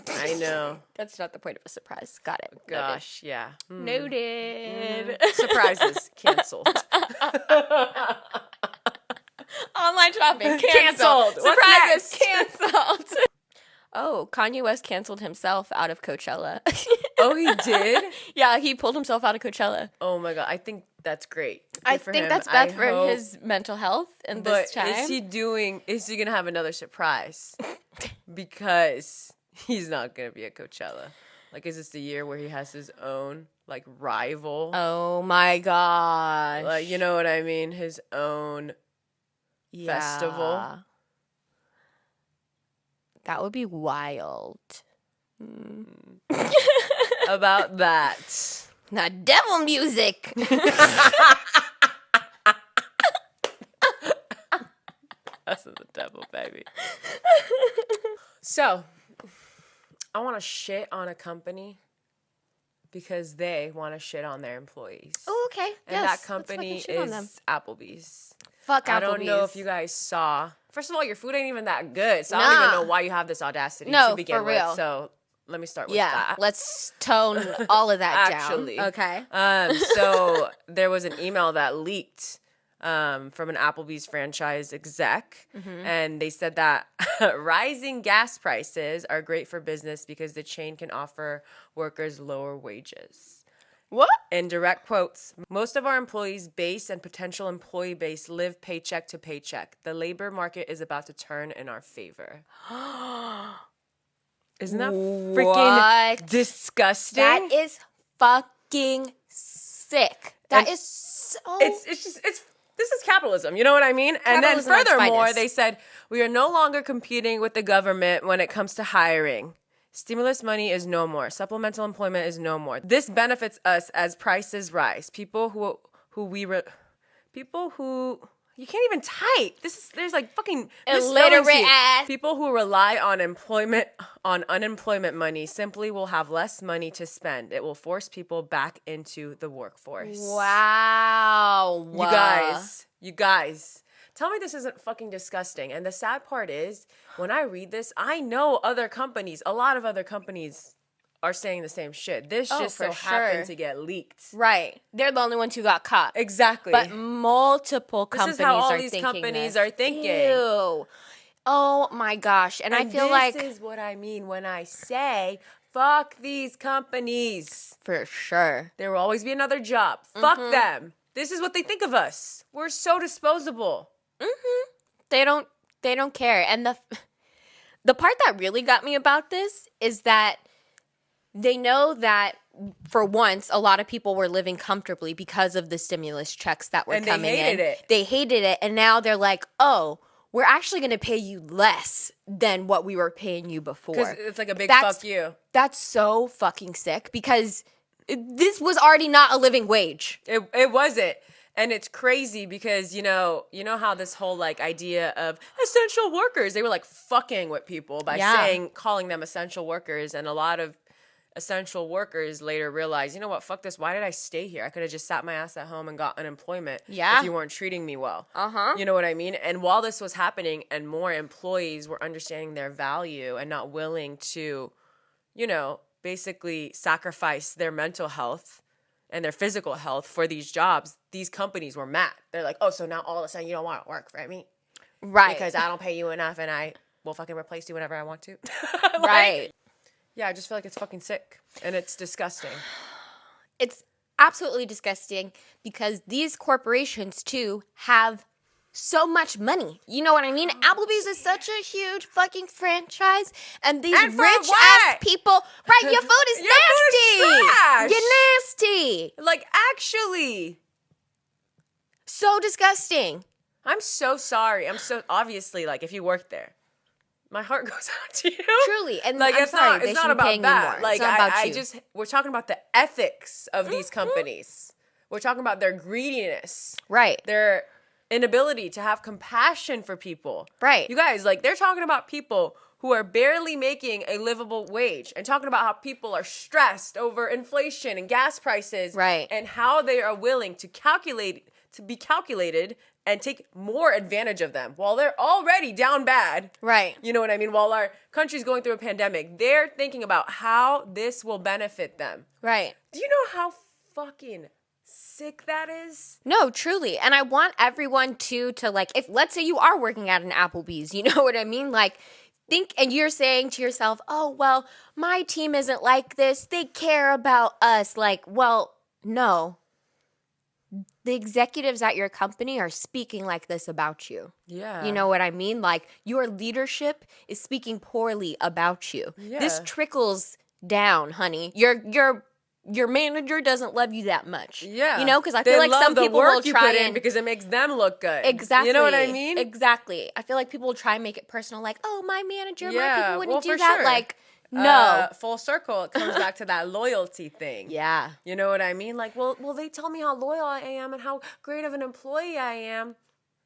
I know. That's not the point of a surprise. Got it. Gosh, yeah. Noted. Surprises canceled. Online shopping Canceled. canceled. What's Surprises canceled. Oh, Kanye West canceled himself out of Coachella. Oh, he did? Yeah, he pulled himself out of Coachella. Oh my God. I think that's great. I think that's bad for his mental health in this time. Is he going to have another surprise? Because he's not going to be at Coachella. Like, is this the year where he has his own, like, rival? Oh my gosh. Like, you know what I mean? His own festival. That would be wild. About that. Now, devil music. That's the devil, baby. So, I want to shit on a company because they want to shit on their employees. Oh, okay. And that company is Applebee's. Fuck Applebee's. I don't know if you guys saw. First of all, your food ain't even that good, so I don't even know why you have this audacity to begin for real. with. So let me start with that. Let's tone all of that Actually. down. Okay. So there was an email that leaked from an Applebee's franchise exec, and they said that rising gas prices are great for business because the chain can offer workers lower wages. What? In direct quotes, most of our employees' base and potential employee base live paycheck to paycheck. The labor market is about to turn in our favor. Isn't that freaking disgusting? That is fucking sick. That is so... This is capitalism, you know what I mean? And then Capitalism at its furthermore, finest. they said, we are no longer competing with the government when it comes to hiring. Stimulus money is no more. Supplemental employment is no more. This benefits us as prices rise. People who you can't even type. There's like fucking illiterate ass. People who rely on unemployment money simply will have less money to spend. It will force people back into the workforce. Wow. You guys. Tell me this isn't fucking disgusting. And the sad part is, when I read this, I know a lot of other companies are saying the same shit. This just so happened to get leaked. Right. They're the only ones who got caught. Exactly. But multiple companies this is how all are these thinking companies this. are thinking. Ew. Oh my gosh. And I feel like... This is what I mean when I say, fuck these companies. For sure. There will always be another job. Fuck them. This is what they think of us. We're so disposable. They don't They don't care. And the part that really got me about this is that they know that for once, a lot of people were living comfortably because of the stimulus checks that were coming in. They hated it. They hated it. And now they're like, oh, we're actually going to pay you less than what we were paying you before. Because it's like a big fuck you. That's so fucking sick because this was already not a living wage. It wasn't. And it's crazy because, you know how this whole like idea of essential workers, they were like fucking with people by calling them essential workers. And a lot of essential workers later realized, you know what, fuck this. Why did I stay here? I could have just sat my ass at home and got unemployment if you weren't treating me well. You know what I mean? And while this was happening and more employees were understanding their value and not willing to, basically sacrifice their mental health and their physical health for these jobs, these companies were mad. They're like, oh, so now all of a sudden you don't want to work for me? Right. Because I don't pay you enough and I will fucking replace you whenever I want to. Right. Yeah, I just feel like it's fucking sick and it's disgusting. It's absolutely disgusting because these corporations, too, have so much money. You know what I mean? Applebee's is such a huge fucking franchise, and these rich-ass people... Right, your food is nasty! Food is trash. You're nasty! Like, actually... So disgusting. I'm so sorry. Obviously, like, if you work there, my heart goes out to you. Truly. And like, I'm sorry, it's not about that. Like, it's not about you. We're talking about the ethics of these companies. We're talking about their greediness. Right. Their inability to have compassion for people. Right. You guys, like, they're talking about people who are barely making a livable wage and talking about how people are stressed over inflation and gas prices. Right. And how they are willing to be calculated and take more advantage of them while they're already down bad. Right. You know what I mean? While our country's going through a pandemic, they're thinking about how this will benefit them. Right. Do you know how fucking sick that is? No, truly. And I want everyone to like, if let's say you are working at an Applebee's, you know what I mean? Like, think, and you're saying to yourself, oh, well, my team isn't like this. They care about us. Like, well, no. The executives at your company are speaking like this about you. Yeah. You know what I mean? Like, your leadership is speaking poorly about you. Yeah. This trickles down, honey. Your manager doesn't love you that much. Yeah. You know, because I feel like some people will try and because it makes them look good. Exactly. You know what I mean? Exactly. I feel like people will try and make it personal, like, oh, my manager, my people wouldn't do for that. Sure. Like, no. Full circle. It comes back to that loyalty thing. Yeah. You know what I mean? Like, well, they tell me how loyal I am and how great of an employee I am.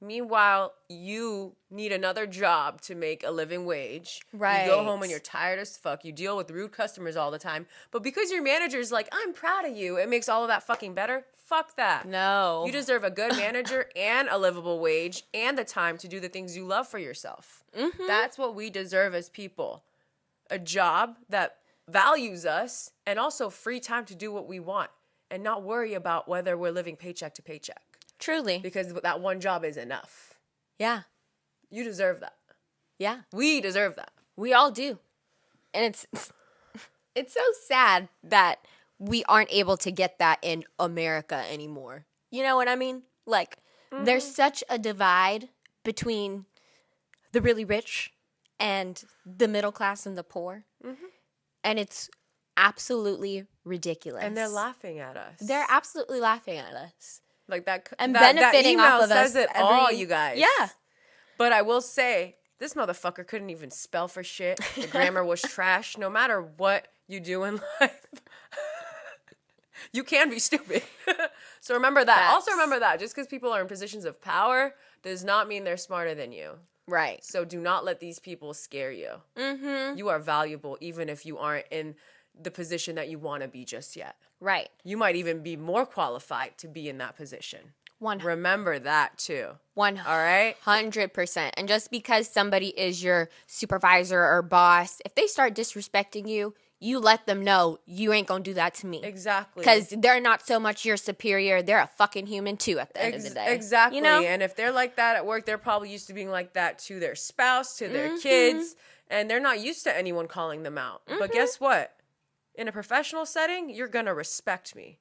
Meanwhile, you need another job to make a living wage. Right. You go home and you're tired as fuck. You deal with rude customers all the time. But because your manager's like, I'm proud of you, it makes all of that fucking better. Fuck that. No. You deserve a good manager and a livable wage and the time to do the things you love for yourself. Mm-hmm. That's what we deserve as people. A job that values us and also free time to do what we want and not worry about whether we're living paycheck to paycheck. Truly. Because that one job is enough. Yeah. You deserve that. Yeah. We deserve that. We all do. And it's so sad that we aren't able to get that in America anymore. You know what I mean? Like, there's such a divide between the really rich and the middle class and the poor. Mm-hmm. And it's absolutely ridiculous. And they're laughing at us. They're absolutely laughing at us. Like that, and benefiting that email off of says us it all, you guys. Yeah. But I will say, this motherfucker couldn't even spell for shit. The grammar was trash. No matter what you do in life, you can be stupid. So remember that. Facts. Also remember that. Just because people are in positions of power does not mean they're smarter than you. Right. So do not let these people scare you. Mm-hmm. You are valuable even if you aren't in the position that you want to be just yet. Right. You might even be more qualified to be in that position. Remember that too. 100%. All right? 100%. And just because somebody is your supervisor or boss, if they start disrespecting you, you let them know you ain't gonna do that to me. Exactly. Because they're not so much your superior, they're a fucking human too at the end of the day. Exactly. You know? And if they're like that at work, they're probably used to being like that to their spouse, to their kids, and they're not used to anyone calling them out. But guess what? In a professional setting, you're gonna respect me.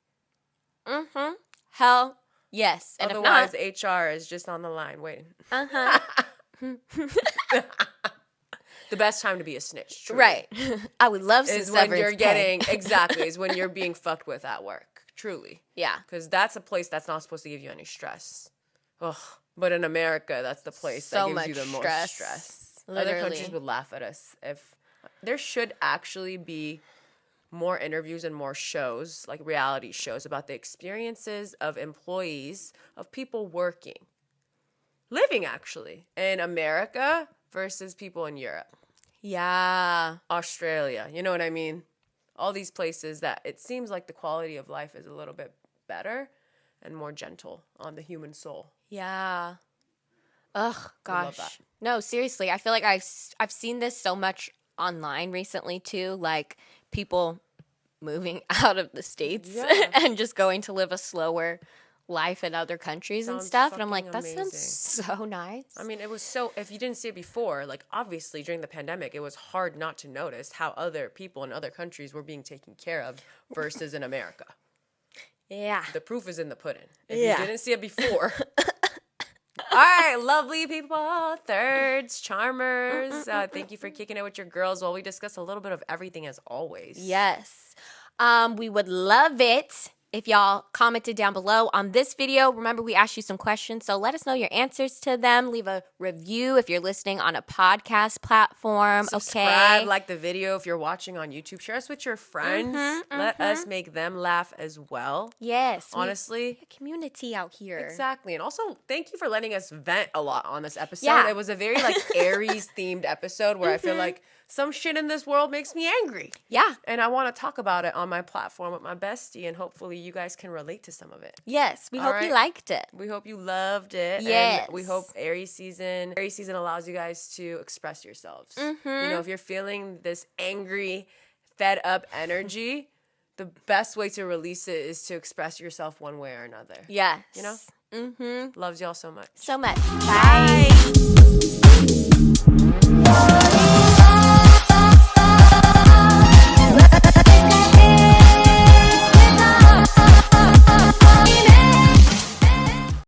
Hell yes. And otherwise, if HR is just on the line waiting. The best time to be a snitch, truly, Right. I would love some is when severance you're pay. getting exactly is when you're being fucked with at work. Truly, Yeah. because that's a place that's not supposed to give you any stress. Ugh. But in America, that's the place So that gives much you the most stress. stress. Literally. Other countries would laugh at us if there should actually be more interviews and more shows, like reality shows, about the experiences of employees, of people working, living actually in America versus people in Europe, Yeah. Australia. You know what I mean? All these places that it seems like the quality of life is a little bit better and more gentle on the human soul. Yeah. Ugh, I love gosh. that. No, seriously. I feel like I've seen this so much online recently too, like people moving out of the States Yeah. and just going to live a slower life in other countries and Sounds stuff. And I'm like, fucking that sounds amazing. so nice. I mean, it was so, if you didn't see it before, like obviously during the pandemic, it was hard not to notice how other people in other countries were being taken care of versus in America. Yeah. The proof is in the pudding. If Yeah. you didn't see it before. All right, lovely people, thirds, charmers. Thank you for kicking it with your girls while we discuss a little bit of everything as always. Yes. We would love it if y'all commented down below on this video. Remember, we asked you some questions, so let us know your answers to them. Leave a review if you're listening on a podcast platform. Subscribe, Okay. like the video if you're watching on YouTube. Share us with your friends. Let us make them laugh as well. Yes. Honestly. a community out here. Exactly. And also, thank you for letting us vent a lot on this episode. Yeah. It was a very like Aries themed episode where I feel like some shit in this world makes me angry. Yeah. And I want to talk about it on my platform with my bestie, and hopefully you guys can relate to some of it. Yes. We All hope you right. liked it. We hope you loved it. Yes. And we hope Aries season allows you guys to express yourselves. You know, if you're feeling this angry, fed up energy, the best way to release it is to express yourself one way or another. Yes. You know? Mm-hmm. Loves y'all so much. So much. Bye. Bye.